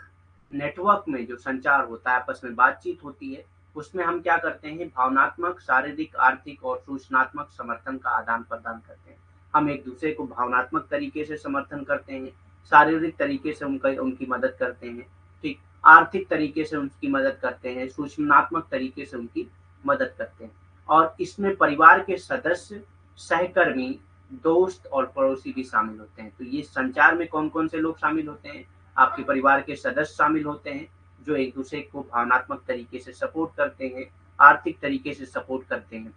नेटवर्क में जो संचार होता है, आपस में बातचीत होती है, उसमें हम क्या करते हैं, भावनात्मक, शारीरिक, आर्थिक और सूचनात्मक समर्थन का आदान प्रदान करते हैं। हम एक दूसरे को भावनात्मक तरीके से समर्थन करते हैं, शारीरिक तरीके से उनकी मदद करते हैं, ठीक। आर्थिक तरीके से उनकी मदद करते हैं, सूचनात्मक तरीके से उनकी मदद करते हैं। और इसमें परिवार के सदस्य, सहकर्मी, दोस्त और पड़ोसी भी शामिल होते हैं। तो ये संचार में कौन कौन से लोग शामिल होते हैं, आपके परिवार के सदस्य शामिल होते हैं जो एक दूसरे को भावनात्मक तरीके से सपोर्ट करते हैं, आर्थिक तरीके से सपोर्ट करते हैं,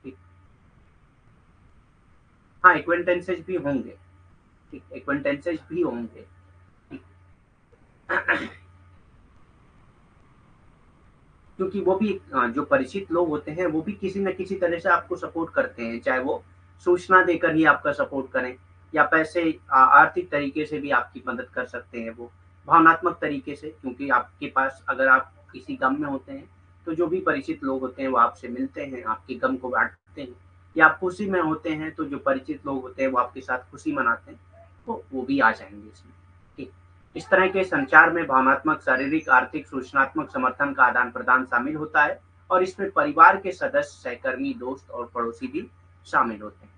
ठीक। हाँ, एक्वेंटेंसेज भी होंगे, ठीक, एक्वेंटेंसेज भी होंगे, ठीक। क्योंकि वो भी जो परिचित लोग होते हैं वो भी किसी न किसी तरह से आपको सपोर्ट करते हैं, चाहे वो सूचना देकर ही आपका सपोर्ट करें या पैसे आर्थिक तरीके से भी आपकी मदद कर सकते हैं वो, भावनात्मक तरीके से, क्योंकि आपके पास अगर आप किसी गम में होते हैं, तो जो भी परिचित लोग होते हैं वो आपसे मिलते हैं, आपके गम को बाँटते हैं, या आप खुशी में होते हैं तो जो परिचित लोग होते हैं वो आपके साथ खुशी मनाते हैं, तो वो भी आ जाएँगे इसमें। ठीक। इस तरह के संचार में भावनात्मक, शारीरिक, आर्थिक, सूचनात्मक समर्थन का आदान-प्रदान शामिल होता है और इसमें परिवार के सदस्य, सहकर्मी, दोस्त और पड़ोसी भी शामिल होते हैं।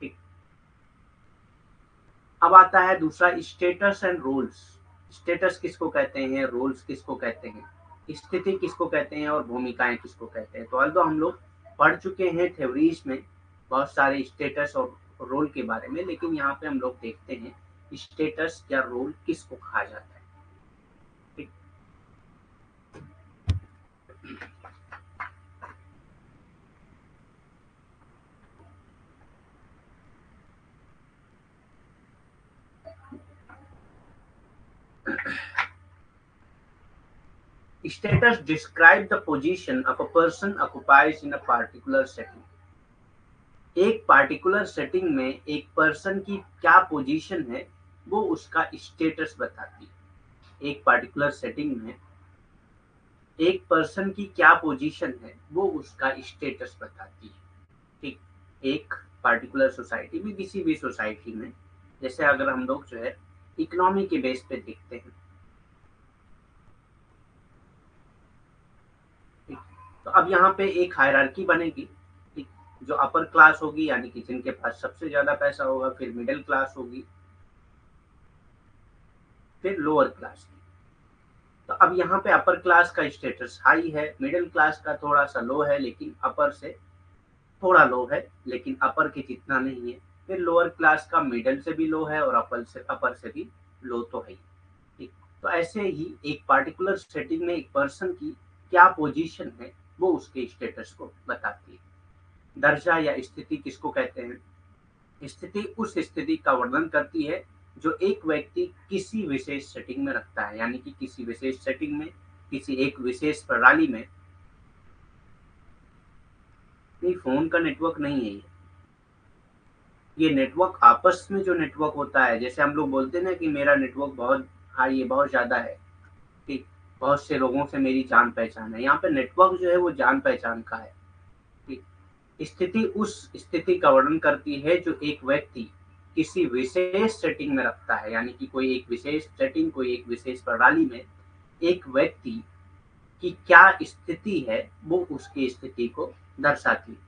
ठीक। अब आता है दूसरा, स्टेटस एंड रोल्स। स्टेटस किसको कहते हैं, रोल्स किसको कहते हैं, स्थिति किसको कहते हैं और भूमिकाएँ किसको कहते हैं। तो ऑल्दो हम लोग पढ़ चुके हैं थ्योरीज़ में बहुत सारे स्टेटस और रोल के बारे में, लेकिन यहाँ पे हम लोग देखते हैं स्टेटस या रोल किसको कहा जाता है। ठीक। Status describe the position of a person occupies in a particular setting. एक पार्टिकुलर सेटिंग में एक पर्सन की क्या पोजीशन है वो उसका स्टेटस बताती है। एक पार्टिकुलर सेटिंग में एक पर्सन की क्या पोजीशन है वो उसका स्टेटस बताती है। ठीक। एक पार्टिकुलर सोसाइटी में, किसी भी सोसाइटी में, जैसे अगर हम लोग जो है इकोनॉमी के बेस पे देखते हैं, तो अब यहाँ पे एक हायरार्की बनेगी। ठीक। जो अपर क्लास होगी यानी कि जिनके पास सबसे ज्यादा पैसा होगा, फिर मिडिल क्लास होगी, फिर लोअर क्लास की। तो अब यहाँ पे अपर क्लास का स्टेटस हाई है, मिडिल क्लास का थोड़ा सा लो है लेकिन अपर से थोड़ा लो है, लेकिन अपर के जितना नहीं है। फिर लोअर क्लास का मिडिल से भी लो है और अपर से भी लो तो है ही। ठीक। तो ऐसे ही एक पार्टिकुलर सेटिंग में एक पर्सन की क्या पोजीशन है वो उसके स्टेटस को बताती है। दर्जा या स्थिति किसको कहते हैं? स्थिति उस स्थिति का वर्णन करती है जो एक व्यक्ति किसी विशेष सेटिंग में रखता है, यानी कि किसी विशेष सेटिंग में, किसी एक विशेष प्रणाली में। नहीं, फोन का नेटवर्क नहीं है ये नेटवर्क आपस में जो नेटवर्क होता है, जैसे हम लोग बोलते हैं ना कि मेरा नेटवर्क बहुत हाई है, बहुत ज्यादा है। ठीक। बहुत से लोगों से मेरी जान पहचान है, यहाँ पे नेटवर्क जो है वो जान पहचान का है। ठीक। स्थिति उस स्थिति का वर्णन करती है जो एक व्यक्ति किसी विशेष सेटिंग में रखता है, यानी कि कोई एक विशेष सेटिंग, कोई एक विशेष प्रणाली में एक व्यक्ति की क्या स्थिति है वो उसकी स्थिति को दर्शाती है।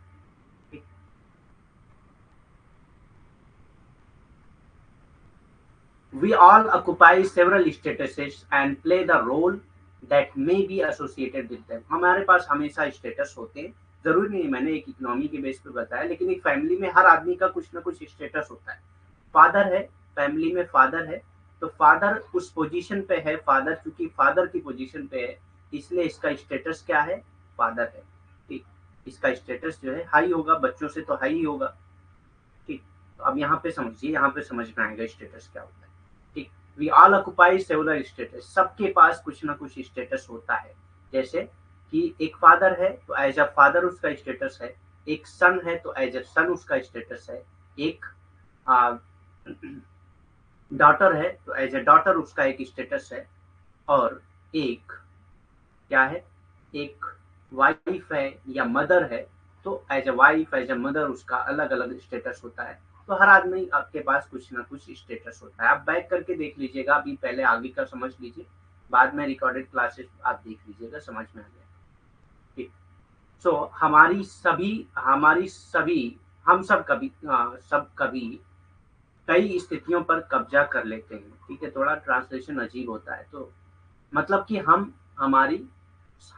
We all occupy several statuses and play the role that may be associated with them. हमारे पास हमेशा स्टेटस होते हैं, जरूरी नहीं, मैंने एक इकोनॉमी के बेस पे बताया, लेकिन एक फैमिली में हर आदमी का कुछ ना कुछ स्टेटस होता है। फादर है, फैमिली में फादर है, तो फादर उस पोजीशन पे है, फादर चूंकि फादर की पोजीशन पे है इसलिए इसका स्टेटस क्या है, फादर है। ठीक। इसका स्टेटस जो है हाई होगा, बच्चों से तो हाई होगा। ठीक। तो अब यहाँ पे समझिए, यहाँ पे समझ में आएगा स्टेटस क्या होता है। ठीक। We all occupy several status, सबके पास कुछ ना कुछ स्टेटस होता है। जैसे कि एक फादर है तो एज अ फादर उसका स्टेटस है, एक सन है तो एज अ सन उसका स्टेटस है, एक डॉटर है तो एज अ डॉटर उसका एक स्टेटस है, और एक क्या है, एक वाइफ है या मदर है तो as a wife, as a mother उसका अलग अलग स्टेटस होता है। तो हर आदमी आपके पास कुछ ना कुछ स्टेटस होता है। आप बैक करके देख लीजिएगा, अभी पहले आगे का समझ लीजिए, बाद में रिकॉर्डेड क्लासेस आप देख लीजिएगा, समझ में आ जाएगा। ठीक। सो हमारी सभी हम सब कभी कई स्थितियों पर कब्जा कर लेते हैं। ठीक है, थोड़ा ट्रांसलेशन अजीब होता है, तो मतलब कि हम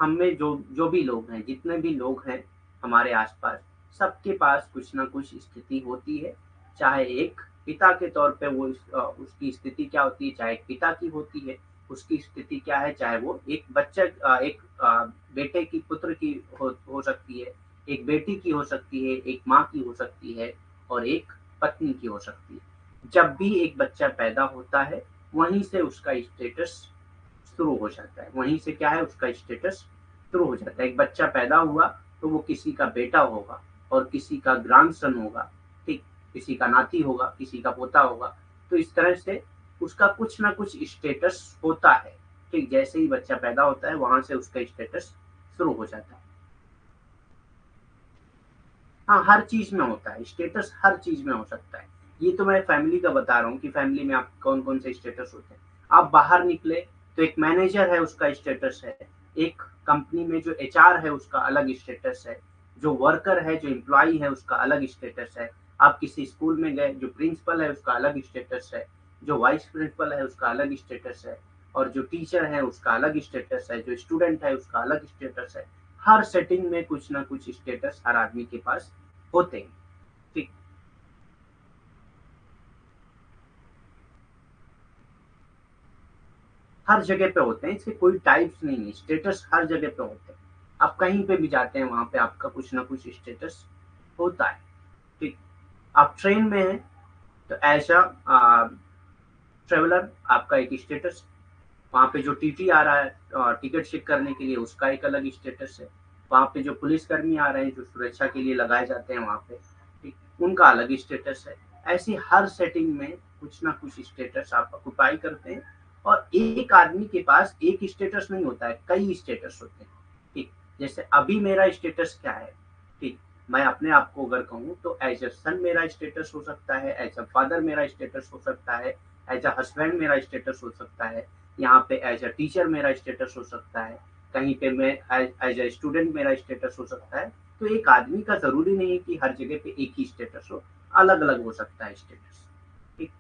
में जो जो भी लोग हैं, जितने भी लोग हैं हमारे आसपास, सबके पास कुछ ना कुछ स्थिति होती है। चाहे एक पिता के तौर पे उसकी स्थिति क्या होती है, चाहे एक पिता की होती है उसकी स्थिति क्या है, चाहे वो एक बेटे की, पुत्र की हो सकती है, एक बेटी की हो सकती है, एक माँ की हो सकती है और एक पत्नी की हो सकती है। जब भी एक बच्चा पैदा होता है वहीं से उसका स्टेटस शुरू हो जाता है, वहीं से क्या है, उसका स्टेटस शुरू हो जाता है। एक बच्चा पैदा हुआ तो वो किसी का बेटा होगा और किसी का ग्रैंडसन होगा, ठीक? किसी का नाती होगा, किसी का पोता होगा। तो इस तरह से उसका कुछ ना कुछ स्टेटस होता है, ठीक? जैसे ही बच्चा पैदा होता है वहां से उसका स्टेटस शुरू हो जाता है। हाँ, हर चीज में होता है स्टेटस, हर चीज में हो सकता है। ये तो मैं फैमिली का बता रहा हूँ कि फैमिली में आप कौन कौन से स्टेटस होते हैं। आप बाहर निकले तो एक मैनेजर है उसका स्टेटस है, एक कंपनी में जो एचआर है उसका अलग स्टेटस है, जो वर्कर है जो एम्प्लॉय है उसका अलग स्टेटस है। आप किसी स्कूल में गए, जो प्रिंसिपल है उसका अलग स्टेटस है, जो वाइस प्रिंसिपल है उसका अलग स्टेटस है, और जो टीचर है उसका अलग स्टेटस है, जो स्टूडेंट है उसका अलग स्टेटस है। हर सेटिंग में कुछ ना कुछ स्टेटस हर आदमी के पास होते हैं, ठीक? हर जगह पे होते हैं, इसके कोई टाइप्स नहीं है, स्टेटस हर जगह पे होते हैं। आप कहीं पे भी जाते हैं वहां पे आपका कुछ ना कुछ स्टेटस होता है, ठीक? आप ट्रेन में हैं तो एज अ ट्रेवलर आपका एक स्टेटस, वहाँ पे जो टीटी आ रहा है टिकट चेक करने के लिए उसका एक अलग स्टेटस है, वहाँ पे जो पुलिसकर्मी आ रहे हैं जो सुरक्षा के लिए लगाए जाते हैं वहाँ पे, ठीक, उनका अलग स्टेटस है। ऐसी हर सेटिंग में कुछ ना कुछ स्टेटस आप ऑक्युपाई करते हैं। और एक आदमी के पास एक स्टेटस नहीं होता है, कई स्टेटस होते हैं, ठीक? जैसे अभी मेरा स्टेटस क्या है, ठीक? मैं अपने आप को अगर कहूँ तो एज अ सन मेरा स्टेटस हो सकता है, एज अ फादर मेरा स्टेटस हो सकता है, एज अ हस्बैंड मेरा स्टेटस हो सकता है, यहाँ पे एज अ टीचर मेरा स्टेटस हो सकता है, कहीं पे मैं एज अ स्टूडेंट मेरा स्टेटस हो सकता है। तो एक आदमी का जरूरी नहीं है कि हर जगह पे एक ही स्टेटस हो, अलग अलग हो सकता है स्टेटस, ठीक?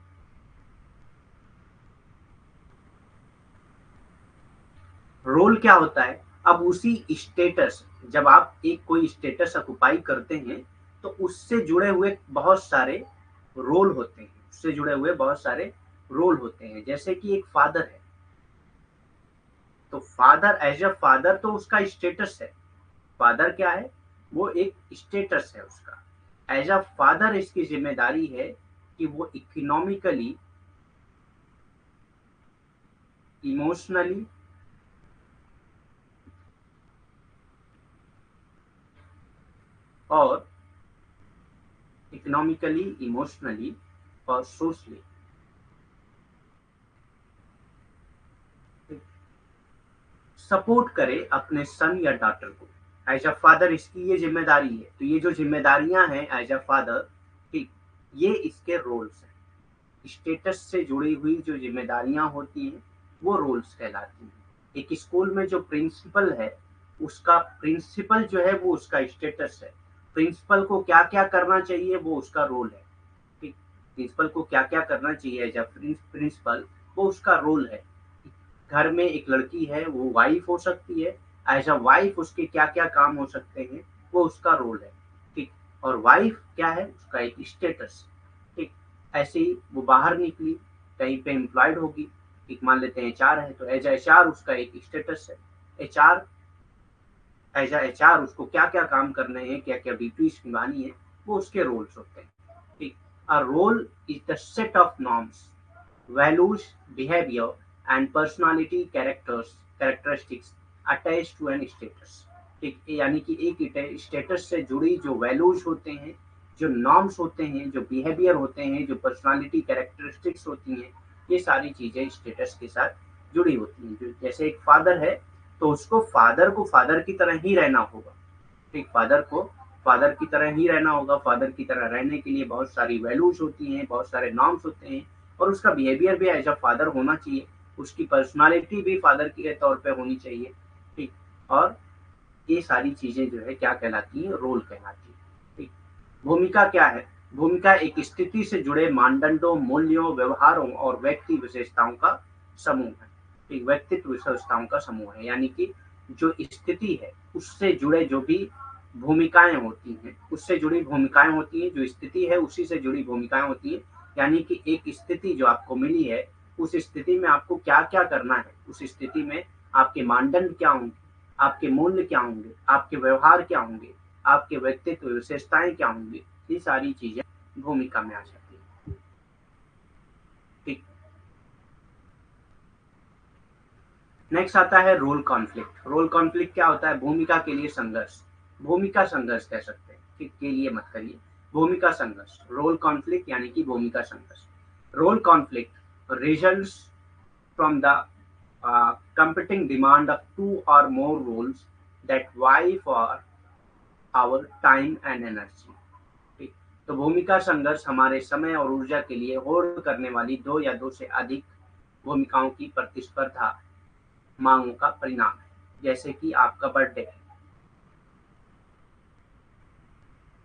रोल क्या होता है? अब उसी स्टेटस, जब आप एक कोई स्टेटस ऑक्युपाई करते हैं तो उससे जुड़े हुए बहुत सारे रोल होते हैं, उससे जुड़े हुए बहुत सारे रोल होते हैं। जैसे कि एक फादर है तो फादर एज अ फादर तो उसका स्टेटस है, फादर क्या है, वो एक स्टेटस है उसका। एज अ फादर इसकी जिम्मेदारी है कि वो इकोनॉमिकली, इमोशनली और इकोनॉमिकली, इमोशनली और सोशली सपोर्ट करे अपने सन या डॉटर को। एज अ फादर इसकी ये जिम्मेदारी है। तो ये जो जिम्मेदारियां हैं एज अ फादर, ठीक, ये इसके रोल्स हैं। स्टेटस से जुड़ी हुई जो जिम्मेदारियां होती हैं वो रोल्स कहलाती हैं। एक स्कूल में जो प्रिंसिपल है उसका, प्रिंसिपल जो है वो उसका स्टेटस है। प्रिंसिपल को क्या क्या करना चाहिए वो उसका रोल है, ठीक? प्रिंसिपल को क्या क्या करना चाहिए एज अ प्रिंसिपल, वो उसका रोल है। घर में एक लड़की है वो वाइफ हो सकती है, एज अ वाइफ उसके क्या क्या काम हो सकते हैं वो उसका रोल है, ठीक? और वाइफ क्या है, उसका एक स्टेटस, ठीक? ऐसे ही वो बाहर निकली, कहीं पे एम्प्लॉयड होगी, ठीक, मान लेते हैं एचआर है तो एज एचआर उसका एक स्टेटस है। एचआर, एज एच आर उसको क्या क्या काम करने हैं, क्या क्या ड्यूटीज निभानी है, वो उसके रोल्स होते हैं, ठीक? A role is the set of norms, values, behaviour and personality characteristics attach to an status, ठीक? यानी कि एक स्टेटस से जुड़ी जो वैल्यूज होते हैं, जो नॉर्म्स होते हैं, जो बिहेवियर होते हैं, जो पर्सनालिटी कैरेक्टरिस्टिक्स होती हैं, ये सारी चीजें स्टेटस के साथ जुड़ी होती हैं। जो जैसे एक फादर है तो उसको फादर को फादर की तरह ही रहना होगा, ठीक? फादर को फादर की तरह ही रहना होगा। फादर की तरह रहने के लिए बहुत सारी वैल्यूज होती हैं, बहुत सारे नॉर्म्स होते हैं, और उसका बिहेवियर भी एज अ फादर होना चाहिए, उसकी पर्सनालिटी भी फादर के तौर पे होनी चाहिए, ठीक? और ये सारी चीजें जो है क्या कहलाती है, रोल कहलाती है, ठीक? भूमिका क्या है? भूमिका एक स्थिति से जुड़े मानदंडों, मूल्यों, व्यवहारों और व्यक्ति विशेषताओं का समूह है, ठीक? व्यक्तित्व विशेषताओं का समूह है, यानी कि जो स्थिति है उससे जुड़े जो भी भूमिकाएं होती हैं, उससे जुड़ी भूमिकाएं होती हैं, जो स्थिति है उसी से जुड़ी भूमिकाएं होती हैं। यानी कि एक स्थिति जो आपको मिली है, उस स्थिति में आपको क्या क्या करना है, उस स्थिति में आपके मानदंड क्या होंगे, आपके मूल्य क्या होंगे, आपके व्यवहार क्या होंगे, आपके व्यक्तित्व विशेषताएं क्या होंगी, ये सारी चीजें भूमिका में आ जाती है, ठीक? नेक्स्ट आता है रोल कॉन्फ्लिक्ट। रोल कॉन्फ्लिक्ट क्या होता है? भूमिका के लिए संघर्ष। भूमिका संघर्ष कह सकते हैं, ठीक के लिए मत करिए, भूमिका संघर्ष। रोल कॉन्फ्लिक्ट यानी कि भूमिका संघर्ष। Role conflict results from the competing demand of two or more roles that vie for our time and energy। ठीक, तो भूमिका संघर्ष हमारे समय और ऊर्जा के लिए होड़ करने वाली दो या दो से अधिक भूमिकाओं की प्रतिस्पर्धा मांगों का परिणाम है। जैसे कि आपका बर्थडे है,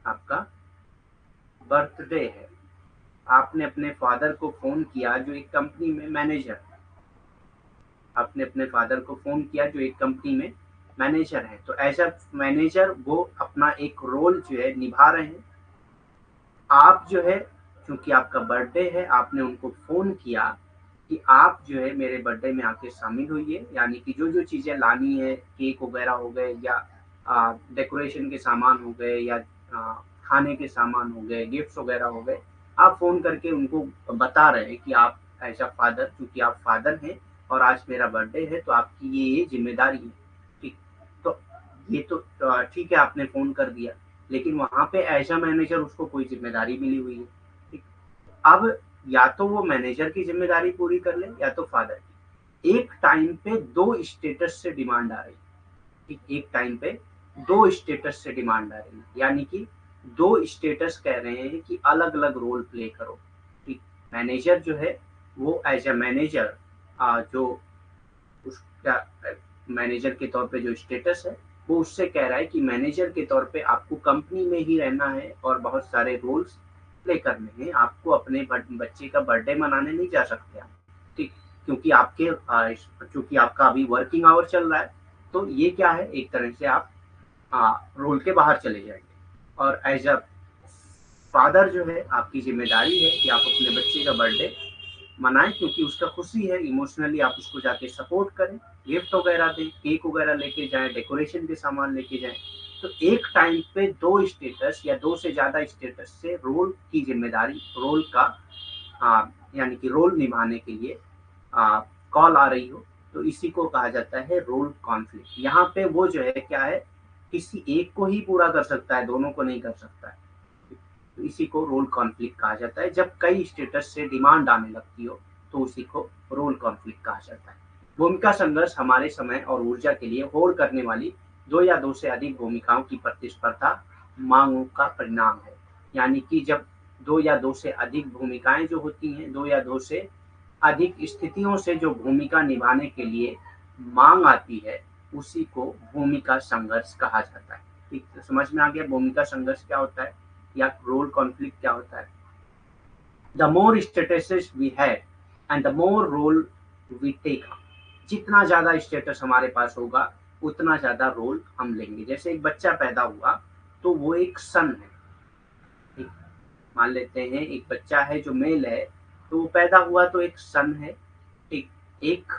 आपका बर्थडे है, आपने अपने फादर को फोन किया जो एक कंपनी में मैनेजर है। आपने अपने फादर को फोन किया जो एक कंपनी में मैनेजर है। तो एज अ मैनेजर वो अपना एक रोल जो है निभा रहे हैं। आप जो है, क्योंकि आपका बर्थडे है, आपने उनको फोन किया कि आप जो है मेरे बर्थडे में आके शामिल होइए, यानी कि जो जो चीजें लानी है, केक वगैरह हो गए या डेकोरेशन के सामान हो गए या खाने के सामान हो गए, गिफ्ट्स वगैरह हो गए, आप फोन करके उनको बता रहे हैं कि आप एज अ फादर, क्योंकि आप फादर हैं और आज मेरा बर्थडे है तो आपकी ये जिम्मेदारी है। ठीक, तो ये तो ठीक है, आपने फोन कर दिया, लेकिन वहां पे एज अ मैनेजर उसको कोई जिम्मेदारी मिली हुई है। ठीक, अब या तो वो मैनेजर की जिम्मेदारी पूरी कर ले या तो फादर की। एक टाइम पे दो स्टेटस से डिमांड आ रही है। ठीक, एक टाइम पे दो स्टेटस से डिमांड आ रही है, यानी कि दो स्टेटस कह रहे हैं कि अलग अलग रोल प्ले करो। ठीक, मैनेजर जो है वो एज अ मैनेजर जो उसका मैनेजर के तौर पे जो स्टेटस है वो उससे कह रहा है कि मैनेजर के तौर पे आपको कंपनी में ही रहना है और बहुत सारे रोल्स प्ले करने हैं। आपको अपने बच्चे का बर्थडे मनाने नहीं जा सकते आप। ठीक, क्योंकि आपके क्योंकि आपका अभी वर्किंग आवर चल रहा है, तो ये क्या है, एक तरह से आप रोल के बाहर चले जाएंगे। और एज अ फादर जो है आपकी जिम्मेदारी है कि आप अपने बच्चे का बर्थडे मनाएं, क्योंकि उसका खुशी है, इमोशनली आप उसको जाके सपोर्ट करें, गिफ्ट वगैरह दें, केक वगैरह लेके जाएं, डेकोरेशन के सामान लेके जाएं। तो एक टाइम पे दो स्टेटस या दो से ज्यादा स्टेटस से रोल की जिम्मेदारी, रोल का यानी कि रोल निभाने के लिए कॉल आ रही हो, तो इसी को कहा जाता है रोल कॉन्फ्लिक्ट। यहाँ पे वो जो है क्या है, किसी एक को ही पूरा कर सकता है, दोनों को नहीं कर सकता है। तो इसी को रोल कॉन्फ्लिक्ट कहा जाता है। जब कई स्टेटस से डिमांड आने लगती हो तो उसी को रोल कॉन्फ्लिक्ट कहा जाता है। भूमिका संघर्ष हमारे समय और ऊर्जा के लिए होड़ करने वाली दो या दो से अधिक भूमिकाओं की प्रतिस्पर्धा मांगों का परिणाम है। यानी कि जब दो या दो से अधिक भूमिकाएं जो होती हैं, दो या दो से अधिक स्थितियों से जो भूमिका निभाने के लिए मांग आती है, उसी को भूमिका संघर्ष कहा जाता है। ठीक, तो समझ में आ गया भूमिका संघर्ष क्या होता है या रोल कॉन्फ्लिक्ट क्या होता है। The more statuses we have and the more role we take. जितना ज्यादा स्टेटस हमारे पास होगा उतना ज्यादा रोल हम लेंगे। जैसे एक बच्चा पैदा हुआ तो वो एक सन है। ठीक, मान लेते हैं एक बच्चा है जो मेल है, तो वो पैदा हुआ तो एक सन है। ठीक, एक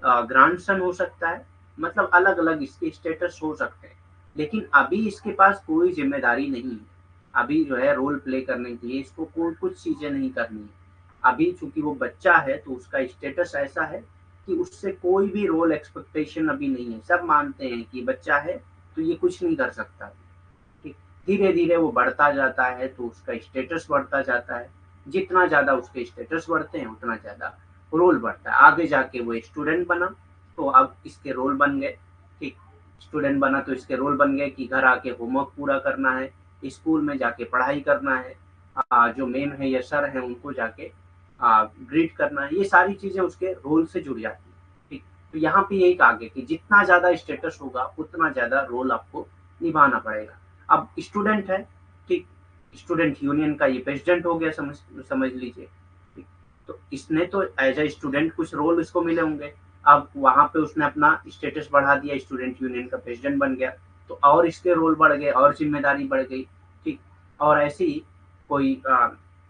ग्रांड सन हो सकता है, मतलब अलग अलग इसके स्टेटस हो सकते हैं, लेकिन अभी इसके पास कोई जिम्मेदारी नहीं है। अभी जो है रोल प्ले करने के लिए इसको कोई कुछ चीजें नहीं करनी है। अभी चूंकि वो बच्चा है तो उसका स्टेटस ऐसा है कि उससे कोई भी रोल एक्सपेक्टेशन अभी नहीं है। सब मानते हैं कि बच्चा है तो ये कुछ नहीं कर सकता। ठीक, धीरे धीरे वो बढ़ता जाता है तो उसका स्टेटस बढ़ता जाता है। जितना ज्यादा उसके स्टेटस बढ़ते हैं उतना ज्यादा रोल बढ़ता है। आगे जाके वो स्टूडेंट बना तो अब इसके रोल बन गए। ठीक, स्टूडेंट बना तो इसके रोल बन गए कि घर आके होमवर्क पूरा करना है, स्कूल में जाके पढ़ाई करना है, जो मैम है या सर है उनको जाके ग्रीट करना है। ये सारी चीजें उसके रोल से जुड़ जाती है। ठीक, तो यहाँ पे यही कहा गया कि जितना ज्यादा स्टेटस होगा उतना ज्यादा रोल आपको निभाना पड़ेगा। अब स्टूडेंट है, ठीक, स्टूडेंट यूनियन का ये प्रेसिडेंट हो गया, समझ समझ लीजिए। ठीक, तो इसने तो एज ए स्टूडेंट कुछ रोल इसको मिले होंगे। अब वहां पे उसने अपना स्टेटस बढ़ा दिया, स्टूडेंट यूनियन का प्रेसिडेंट बन गया, तो और इसके रोल बढ़ गए और जिम्मेदारी बढ़ गई। ठीक, और ऐसे ही कोई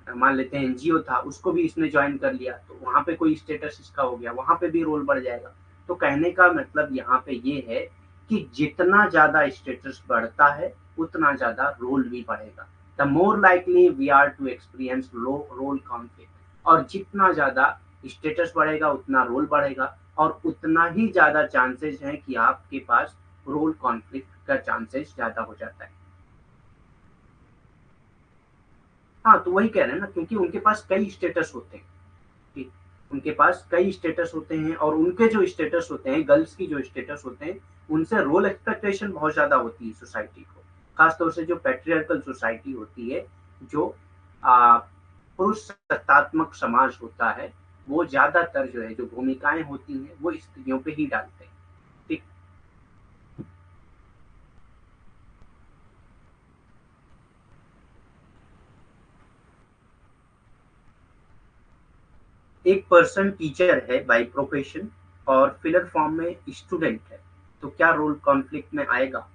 मान लेते हैं एनजीओ था, उसको भी इसने ज्वाइन कर लिया तो वहां पे कोई स्टेटस इसका हो गया, वहां पे भी रोल बढ़ जाएगा। तो कहने का मतलब यहाँ पे ये है कि जितना ज्यादा स्टेटस बढ़ता है उतना ज्यादा रोल भी बढ़ेगा। The more likely we are to experience low role conflict. और जितना ज्यादा स्टेटस बढ़ेगा उतना रोल बढ़ेगा और उतना ही ज़्यादा चांसेस हैं कि आपके पास रोल कॉन्फ्लिक्ट का चांसेस ज़्यादा हो जाता है। हाँ, तो वही कह रहे हैं ना, क्योंकि उनके पास कई स्टेटस होते हैं। ठीक, उनके पास कई स्टेटस होते हैं और उनके जो स्टेटस होते हैं, गर्ल्स की जो स्टेटस होते हैं, उनसे रोल एक्सपेक्टेशन बहुत ज़्यादा होती है सोसाइटी को। खास तौर से जो पैट्रियार्कल सोसाइटी होती है, जो पुरुष सत्तात्मक समाज होता है, वो ज़्यादातर जो है, जो भूमिकाएँ होती हैं, वो स्त्रियों पे ही डालते हैं। ठीक, एक पर्सन टीचर है बाय प्रोफेशन और फिलर फॉर्म में स्टूडेंट है, तो क्या रोल कॉन्फ्लिक्ट में आएगा?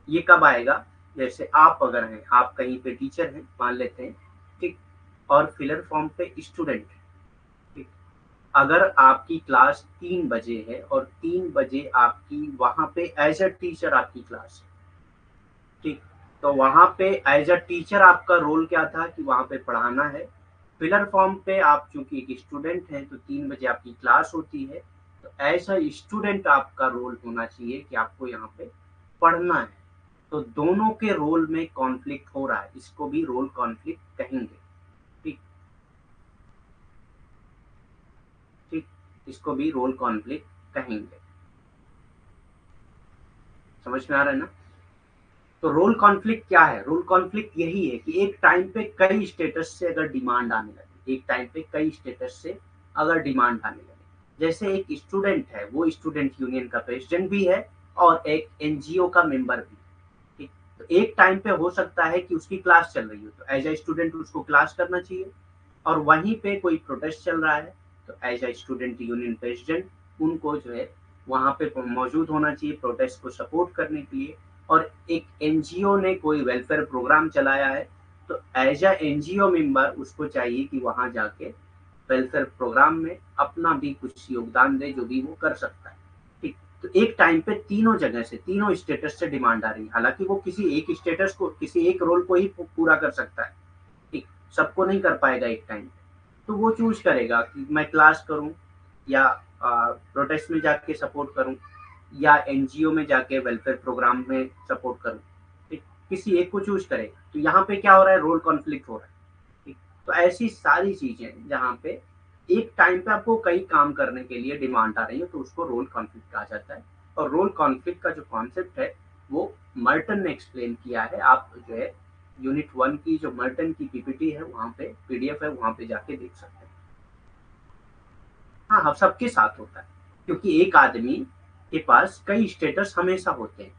ये कब आएगा? जैसे आप अगर हैं, आप कहीं पे टीचर हैं, मान लेते हैं, ठीक? और फिलर फॉर्म पे स्टूडेंट है, ठीक? अगर आपकी क्लास 3 बजे है और 3 बजे आपकी वहाँ पे एज़ अ टीचर आपकी क्लास है, ठीक? तो वहाँ पे एज़ अ टीचर आपका रोल क्या था कि वहाँ पे पढ़ाना है। फिलर फॉर्म पे आप चूँकि एक स्टूडेंट हैं, तो 3 बजे आपकी क्लास होती है, तो एज़ अ स्टूडेंट आपका रोल होना चाहिए कि आपको यहाँ पे पढ़ना है। तो दोनों के रोल में कॉन्फ्लिक्ट हो रहा है, इसको भी रोल कॉन्फ्लिक्ट कहेंगे। ठीक, ठीक, इसको भी रोल कॉन्फ्लिक्ट कहेंगे। समझ में आ रहा है ना? तो रोल कॉन्फ्लिक्ट क्या है? रोल कॉन्फ्लिक्ट यही है कि एक टाइम पे कई स्टेटस से अगर डिमांड आने लगे, एक टाइम पे कई स्टेटस से अगर डिमांड आने लगे, जैसे एक स्टूडेंट है, वो स्टूडेंट यूनियन का प्रेसिडेंट भी है और एक एनजीओ का मेंबर भी। ठीक, तो एक टाइम पे हो सकता है कि उसकी क्लास चल रही हो, तो एज अ स्टूडेंट उसको क्लास करना चाहिए, और वहीं पे कोई प्रोटेस्ट चल रहा है, तो as a student union president उनको जो है वहाँ पे मौजूद होना चाहिए प्रोटेस्ट को सपोर्ट करने के लिए। और एक एनजीओ ने कोई वेलफेयर प्रोग्राम चलाया है, तो एज अ एनजीओ मेंबर उसको चाहिए कि वहाँ जाके वेलफेयर प्रोग्राम में अपना भी कुछ योगदान दे, जो भी वो कर सकता है। ठीक, तो एक टाइम पे तीनों जगह से, तीनों स्टेटस से डिमांड आ रही है, हालांकि वो किसी एक स्टेटस को, किसी एक रोल को ही पूरा कर सकता है। ठीक, सबको नहीं कर पाएगा एक टाइम पे, तो वो चूज करेगा कि मैं क्लास करूं या प्रोटेस्ट में जाके सपोर्ट करूं या एनजीओ में जाके वेलफेयर प्रोग्राम में सपोर्ट करूं। ठीक, किसी एक को चूज करेगा, तो यहाँ पे क्या हो रहा है? रोल कॉन्फ्लिक्ट हो रहा है। ठीक, तो ऐसी सारी चीजें जहाँ पे एक टाइम पे आपको कई काम करने के लिए डिमांड आ रही है, तो उसको रोल कॉन्फ्लिक्ट कहा जाता है। और रोल कॉन्फ्लिक्ट का जो कॉन्सेप्ट है, वो मर्टन ने एक्सप्लेन किया है। आप जो है यूनिट 1 की जो मर्टन की पीपीटी है, वहाँ पे पीडीएफ है, वहाँ पे जाके देख सकते हैं। हाँ, हाँ, सबके साथ होता है, क्योंकि एक आदमी के पास कई स्टेटस हमेशा होते हैं,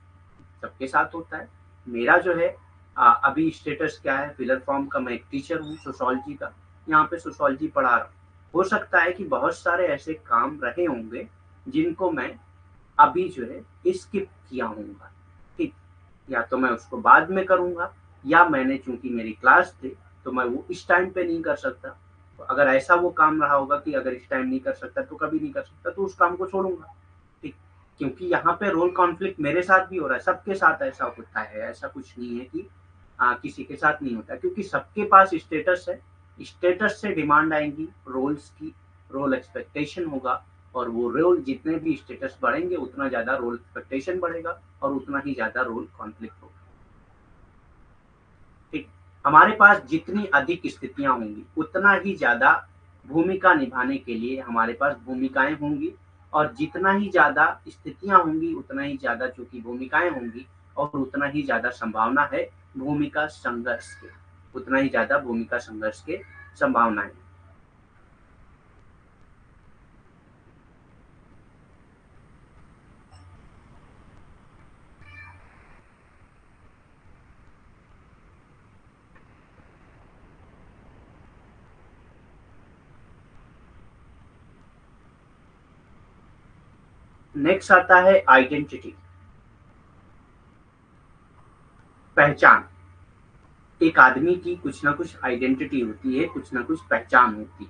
सबके साथ होता है। मेरा जो है अभी स्टेटस क्या है? फिलर फॉर्म का मैं एक टीचर हूँ सोशोलॉजी का, यहाँ पे सोशोलॉजी पढ़ा रहा हूँ। हो सकता है कि बहुत सारे ऐसे काम रहे होंगे जिनको मैं अभी जो है स्किप किया होऊंगा। ठीक, या तो मैं उसको बाद में करूंगा, या मैंने चूंकि मेरी क्लास थी, तो मैं वो इस टाइम पे नहीं कर सकता। तो अगर ऐसा वो काम रहा होगा कि अगर इस टाइम नहीं कर सकता तो कभी नहीं कर सकता, तो उस काम को छोड़ूंगा। ठीक, क्योंकि यहाँ पे रोल कॉन्फ्लिक्ट मेरे साथ भी हो रहा है, सबके साथ ऐसा होता है, ऐसा कुछ नहीं है कि किसी के साथ नहीं होता, क्योंकि सबके पास स्टेटस है। स्टेटस से डिमांड आएंगी रोल्स की, रोल एक्सपेक्टेशन होगा, और वो रोल जितने भी स्टेटस बढ़ेंगे, उतना ज्यादा रोल एक्सपेक्टेशन बढ़ेगा और उतना ही ज्यादा रोल कॉन्फ्लिक्ट होगा। ठीक, हमारे पास जितनी अधिक स्थितियां होंगी, उतना ही ज्यादा भूमिका निभाने के लिए हमारे पास भूमिकाएं होंगी, और जितना ही ज्यादा स्थितियां होंगी, उतना ही ज्यादा चूंकि भूमिकाएं होंगी, और उतना ही ज्यादा संभावना है भूमिका संघर्ष के, उतना ही ज्यादा भूमिका संघर्ष के संभावनाएं। नेक्स्ट आता है आइडेंटिटी, पहचान। एक आदमी की कुछ ना कुछ आइडेंटिटी होती है, कुछ ना कुछ पहचान होती है।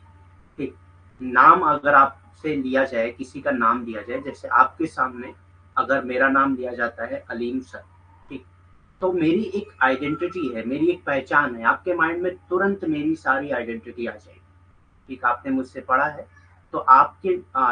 ठीक, नाम अगर आपसे लिया जाए, किसी का नाम लिया जाए, जैसे आपके सामने अगर मेरा नाम लिया जाता है अलीम सर, ठीक, तो मेरी एक आइडेंटिटी है, मेरी एक पहचान है, आपके माइंड में तुरंत मेरी सारी आइडेंटिटी आ जाएगी। ठीक, आपने मुझसे पढ़ा है, तो आपके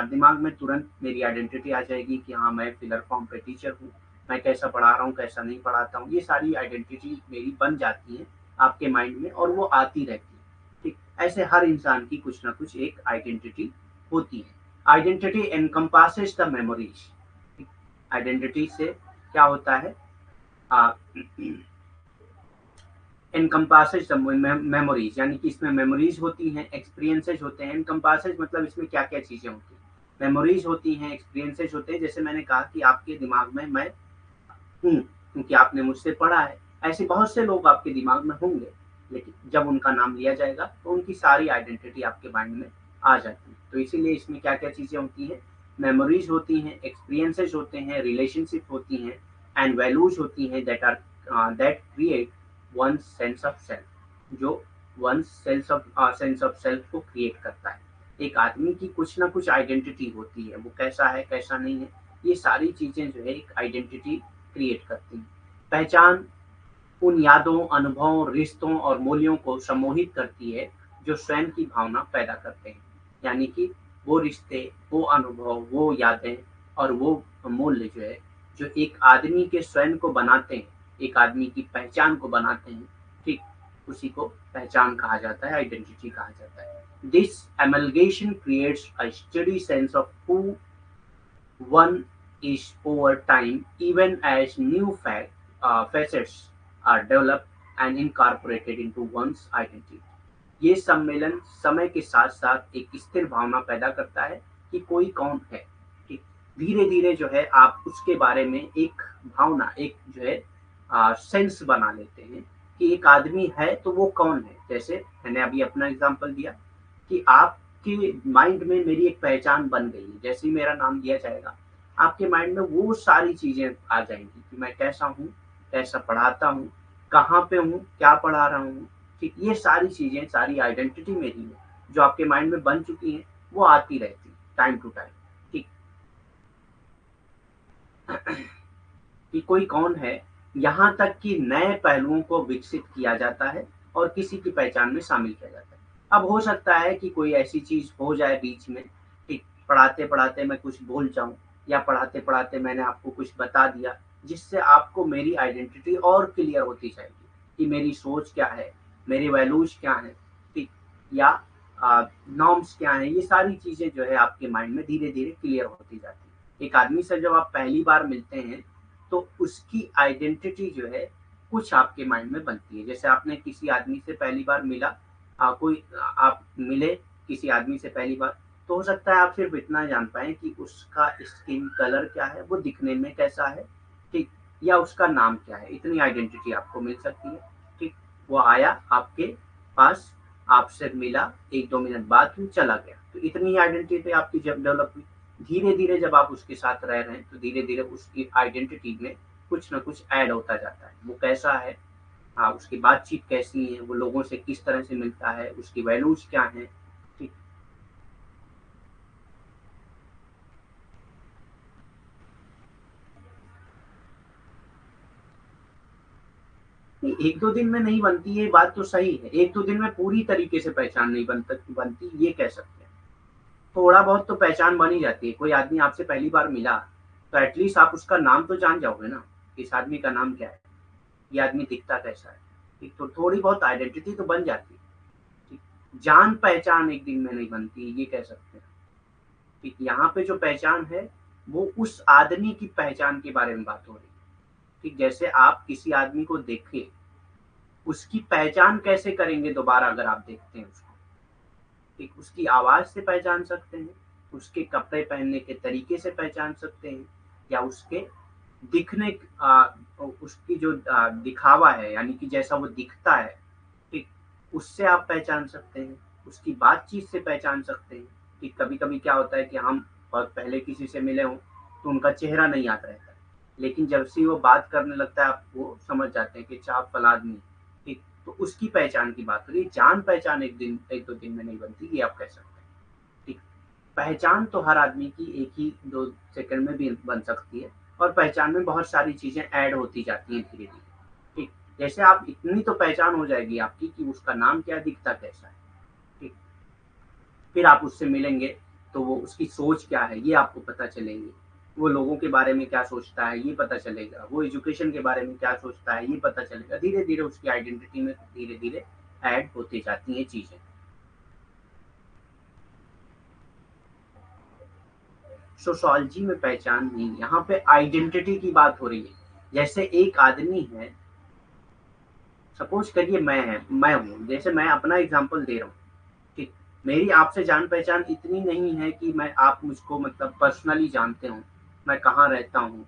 दिमाग में तुरंत मेरी आइडेंटिटी आ जाएगी कि हाँ, मैं फिलर फॉर्म पे टीचर हूँ, मैं कैसा पढ़ा रहा हूँ, कैसा नहीं पढ़ाता हूँ। ये सारी आइडेंटिटी मेरी बन जाती है आपके माइंड में और वो आती रहती है। ठीक, ऐसे हर इंसान की कुछ ना कुछ एक आइडेंटिटी होती है। Identity encompasses the memories. Identity से क्या होता है, एनकम्पासेस द मेमोरीज, यानी कि इसमें मेमोरीज होती हैं, एक्सपीरियंसेस होते हैं। एनकम्पासेस मतलब इसमें क्या क्या चीजें होती हैं, मेमोरीज होती हैं, एक्सपीरियंसेस होते हैं। जैसे मैंने कहा कि आपके दिमाग में मैं हूँ क्योंकि आपने मुझसे पढ़ा है। ऐसे बहुत से लोग आपके दिमाग में होंगे, लेकिन जब उनका नाम लिया जाएगा तो उनकी सारी आइडेंटिटी आपके माइंड में आ जाती है। तो इसीलिए इसमें क्या क्या चीजें होती हैं, मेमोरीज होती हैं, एक्सपीरियंसेस होते हैं, रिलेशनशिप होती हैं, एंड वैल्यूज होती हैं that create one sense of self, जो वन सेंस ऑफ सेल्फ को क्रिएट करता है। एक आदमी की कुछ ना कुछ आइडेंटिटी होती है, वो कैसा है कैसा नहीं है, ये सारी चीजें जो है एक आइडेंटिटी क्रिएट करती हैं। पहचान उन यादों, अनुभवों, रिश्तों और मूल्यों को सम्मोहित करती है जो स्वयं की भावना पैदा करते हैं। यानी कि वो रिश्ते, वो अनुभव, वो यादें और वो मूल्य जो है, जो एक आदमी के स्वयं को बनाते हैं, एक आदमी की पहचान को बनाते हैं। ठीक, उसी को पहचान कहा जाता है, आइडेंटिटी कहा जाता है। This amalgamation creates a study sense of who one is over time, even as new facets are developed and incorporated into one's identity. ये सम्मेलन समय के साथ साथ एक स्थिर भावना पैदा करता है कि कोई कौन है। ठीक, धीरे धीरे जो है आप उसके बारे में एक भावना, एक जो है सेंस बना लेते हैं कि एक आदमी है तो वो कौन है। जैसे मैंने अभी अपना एग्जांपल दिया कि आपके माइंड में मेरी एक पहचान बन गई है। जैसे ही मेरा नाम दिया जाएगा, आपके माइंड में वो सारी चीजें आ जाएंगी कि मैं कैसा हूँ, कैसा पढ़ाता हूँ, कहाँ पे हूँ, क्या पढ़ा रहा हूँ। ठीक, ये सारी चीजें, सारी आइडेंटिटी मेरी है जो आपके माइंड में बन चुकी है, वो आती रहती है टाइम टू टाइम। ठीक, कि कोई कौन है, यहाँ तक कि नए पहलुओं को विकसित किया जाता है और किसी की पहचान में शामिल किया जाता है। अब हो सकता है कि कोई ऐसी चीज हो जाए बीच में, ठीक, पढ़ाते पढ़ाते मैं कुछ भूल जाऊं, या पढ़ाते पढ़ाते मैंने आपको कुछ बता दिया जिससे आपको मेरी आइडेंटिटी और क्लियर होती जाएगी कि मेरी सोच क्या है, मेरी वैल्यूज क्या है। ठीक, या नॉर्म्स क्या है, ये सारी चीजें जो है आपके माइंड में धीरे धीरे क्लियर होती जाती है। एक आदमी से जब आप पहली बार मिलते हैं तो उसकी आइडेंटिटी जो है कुछ आपके माइंड में बनती है। जैसे आपने किसी आदमी से पहली बार मिला, आप मिले किसी आदमी से पहली बार, तो हो सकता है आप सिर्फ इतना जान पाए कि उसका स्किन कलर क्या है, वो दिखने में कैसा है। ठीक, या उसका नाम क्या है, इतनी आइडेंटिटी आपको मिल सकती है। ठीक, वो आया आपके पास, आपसे मिला, एक दो मिनट बाद फिर चला गया, तो इतनी आइडेंटिटी आपकी जब डेवलप हुई। धीरे धीरे जब आप उसके साथ रह रहे हैं तो धीरे धीरे उसकी आइडेंटिटी में कुछ ना कुछ ऐड होता जाता है। वो कैसा है, हाँ, उसकी बातचीत कैसी है, वो लोगों से किस तरह से मिलता है, उसकी वैल्यूज क्या है। ठीक, एक दो दिन में नहीं बनती, ये बात तो सही है। एक दो दिन में पूरी तरीके से पहचान नहीं बनती, ये कह सकते हैं। थोड़ा बहुत तो पहचान बन ही जाती है। कोई आदमी आपसे पहली बार मिला तो एटलीस्ट आप उसका नाम तो जान जाओगे ना, इस आदमी का नाम क्या है, ये आदमी दिखता कैसा है। ठीक, तो थोड़ी बहुत आइडेंटिटी तो बन जाती है। ठीक, जान पहचान एक दिन में नहीं बनती, ये कह सकते हैं। ठीक, यहाँ पे जो पहचान है वो उस आदमी की पहचान के बारे में बात हो रही है। ठीक, जैसे आप किसी आदमी को देखे, उसकी पहचान कैसे करेंगे दोबारा अगर आप देखते हैं उसको। ठीक, उसकी आवाज से पहचान सकते हैं, उसके कपड़े पहनने के तरीके से पहचान सकते हैं, या उसके दिखने उसकी जो दिखावा है, यानी कि जैसा वो दिखता है, ठीक, उससे आप पहचान सकते हैं, उसकी बातचीत से पहचान सकते हैं। कि कभी-कभी क्या होता है कि हम बहुत पहले किसी से मिले हों, तो उनका चेहरा नहीं याद रहता है। लेकिन जब से वो बात करने लगता है, आप वो समझ जाते हैं कि अच्छा आप फलाँ आदमी हैं, ठीक। तो उसकी पहचान की बात हो रही है, जान-पहचान 1 दो दिन में नहीं बनती, ये आप कह सकते हैं, ठीक। पहचान तो हर आदमी की 1 ही 2 सेकंड में भी बन सकती है, और पहचान में बहुत सारी चीज़ें ऐड होती जाती हैं धीरे-धीरे, ठीक। जैसे आप इतनी तो पहचान हो जाएगी आपकी कि उसका नाम क्या है, दिखता कैसा है, ठीक। फिर आप उससे मिलेंगे, तो वो उसकी सोच क्या है ये आपको पता चलेंगी। वो लोगों के बारे में क्या सोचता है ये पता चलेगा, वो एजुकेशन के बारे में क्या सोचता है ये पता चलेगा। धीरे-धीरे उसकी आइडेंटिटी में धीरे-धीरे ऐड होती जाती हैं चीज़ें। सोशियोलॉजी में पहचान नहीं, यहाँ पे आइडेंटिटी की बात हो रही है। जैसे एक आदमी है, सपोज़ करिए मैं हूँ, जैसे मैं अपना एग्ज़ाम्पल दे रहा हूँ, ठीक। मेरी आपसे जान-पहचान इतनी नहीं है कि मैं आप मुझको मतलब पर्सनली जानते हो, मैं कहाँ रहता हूँ,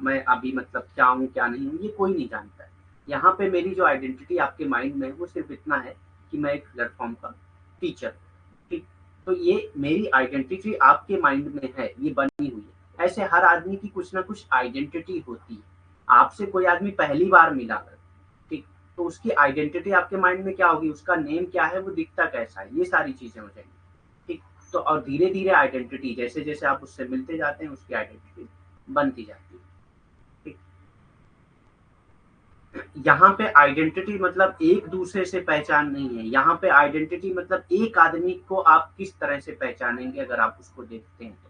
मैं अभी मतलब क्या हूँ, क्या नहीं हूँ, ये कोई नहीं जानता है। यहाँ पे मेरी जो आइडेंटिटी आपके माइंड में है, वो सिर्फ़ इतना है कि मैं एक प्लेटफ़ॉर्म का टीचर हूँ, ठीक। तो ये मेरी आइडेंटिटी आपके माइंड में है, ये बनी हुई है। ऐसे हर आदमी की कुछ ना कुछ आइडेंटिटी होती है। आपसे कोई आदमी पहली बार मिला है, ठीक, तो उसकी आइडेंटिटी आपके माइंड में क्या होगी, उसका नेम क्या है, वो दिखता कैसा है, ये सारी चीज़ें हो जाएँगी, ठीक। तो और धीरे-धीरे आइडेंटिटी जैसे-जैसे आप उससे मिलते जाते हैं, उसकी आइडेंटिटी बनती जाती है, ठीक। यहाँ पे आइडेंटिटी मतलब एक-दूसरे से पहचान नहीं है, यहाँ पे आइडेंटिटी मतलब एक आदमी को आप किस तरह से पहचानेंगे अगर आप उसको देखते हैं तो,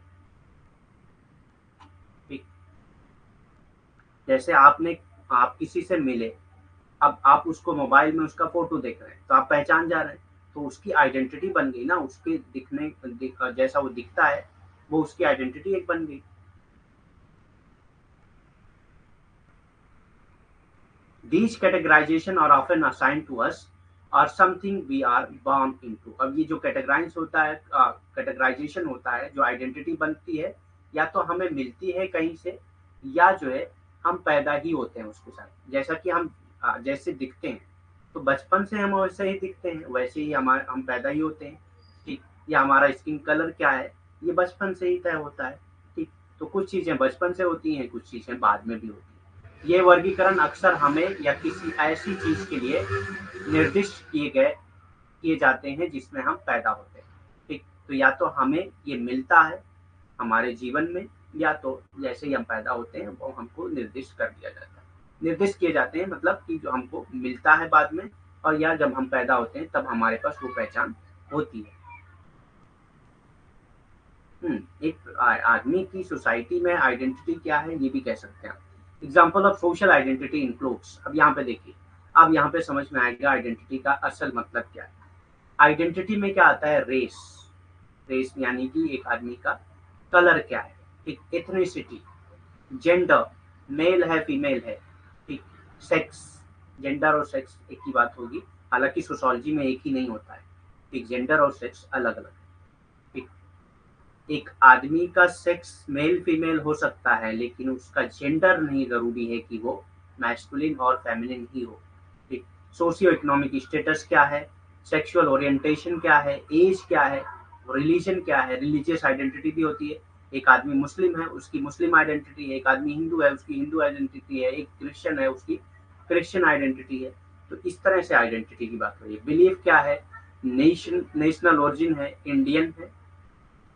ठीक। जैसे आप किसी से मिले, अब आप उसको मोबाइल में उसका फ़ोटो देख रहे हैं, तो आप पहचान जा रहे हैं, तो उसकी आइडेंटिटी बन गई ना, उसके जैसा वो दिखता है, वो उसकी आइडेंटिटी एक बन गई। These categorization are often assigned to us or something we are born into। अब ये जो कैटेगराइजेशन होता है, जो आइडेंटिटी बनती है, या तो हमें मिलती है कहीं से, या जो है हम पैदा ही होते हैं उसके साथ। जैसा कि हम जैसे दिखते हैं, तो बचपन से हम वैसे ही दिखते हैं, वैसे ही हम पैदा ही होते हैं, ठीक। या हमारा स्किन कलर क्या है, ये बचपन से ही तय होता है, ठीक। तो कुछ चीज़ें बचपन से होती हैं, कुछ चीज़ें बाद में भी होती हैं। ये वर्गीकरण अक्सर हमें या किसी ऐसी चीज़ के लिए निर्दिष्ट किए जाते हैं जिसमें हम पैदा होते हैं, ठीक। तो या तो हमें ये मिलता है हमारे जीवन में, या तो जैसे ही हम पैदा होते हैं वो हमको निर्दिष्ट कर दिया जाता है। निर्दिष्ट किए जाते हैं मतलब कि जो हमको मिलता है बाद में, और या जब हम पैदा होते हैं तब हमारे पास वो पहचान होती है। एक आदमी की सोसाइटी में आइडेंटिटी क्या है ये भी कह सकते हैं आप। Example of social identity includes, अब यहाँ पे देखिए, अब यहाँ पे समझ में आएगा आइडेंटिटी का असल मतलब क्या है। आइडेंटिटी में क्या आता है, रेस। रेस यानी कि एक आदमी का कलर क्या है, ठीक। एथनिसिटी, जेंडर, मेल है फीमेल है, ठीक। सेक्स, जेंडर और सेक्स एक ही बात होगी, हालांकि सोशोलॉजी में एक ही नहीं होता है, ठीक। जेंडर और सेक्स अलग अलग, ठीक। एक आदमी का सेक्स मेल फीमेल हो सकता है, लेकिन उसका जेंडर नहीं जरूरी है कि वो मैस्कुलिन और फेमिनिन ही हो, ठीक। सोशियो इकोनॉमिक स्टेटस क्या है, सेक्सुअल ओरिएंटेशन क्या है, एज क्या है, रिलीजन क्या है, रिलीजियस आइडेंटिटी भी होती है। एक आदमी मुस्लिम है, उसकी मुस्लिम आइडेंटिटी है, एक आदमी हिंदू है, उसकी हिंदू आइडेंटिटी है, एक क्रिश्चियन है, उसकी क्रिश्चियन आइडेंटिटी है। तो इस तरह से आइडेंटिटी की बात हो रही है। बिलीफ क्या है, नेशनल ओरिजिन है, इंडियन है।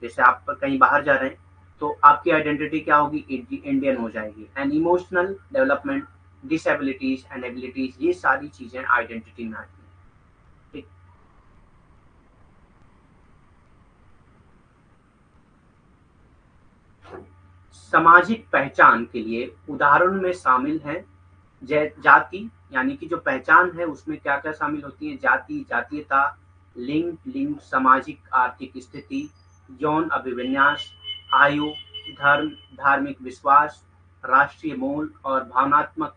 जैसे आप कहीं बाहर जा रहे हैं, तो आपकी आइडेंटिटी क्या होगी, इंडियन हो जाएगी। And emotional development, disabilities and abilities, ये सारी चीजें आइडेंटिटी में आती हैं, ठीक। सामाजिक पहचान के लिए उदाहरण में शामिल हैं जाति, यानी कि जो पहचान है उसमें क्या क्या शामिल होती है, जाति, जातीयता, लिंग, सामाजिक आर्थिक स्थिति, यौन अभिविन्यास, आयु, धर्म, धार्मिक विश्वास, राष्ट्रीय मूल और भावनात्मक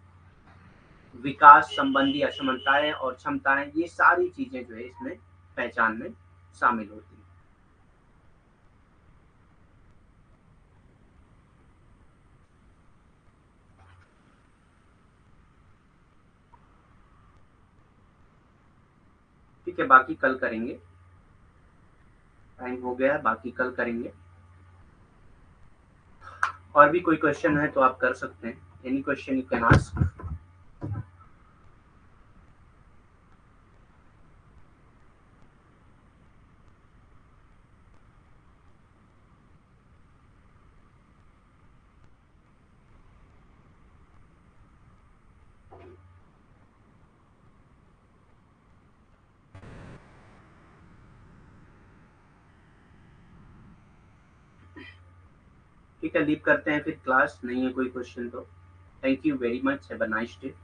विकास संबंधी असमानताएं और क्षमताएं, ये सारी चीजें जो है इसमें पहचान में शामिल होती है। ठीक है, बाकी कल करेंगे, टाइम हो गया है, बाकी कल करेंगे। और भी कोई क्वेश्चन है तो आप कर सकते हैं, any question you can ask. ठीक है, लीव करते हैं फिर क्लास, नहीं है कोई क्वेश्चन तो thank you very much, have a nice day.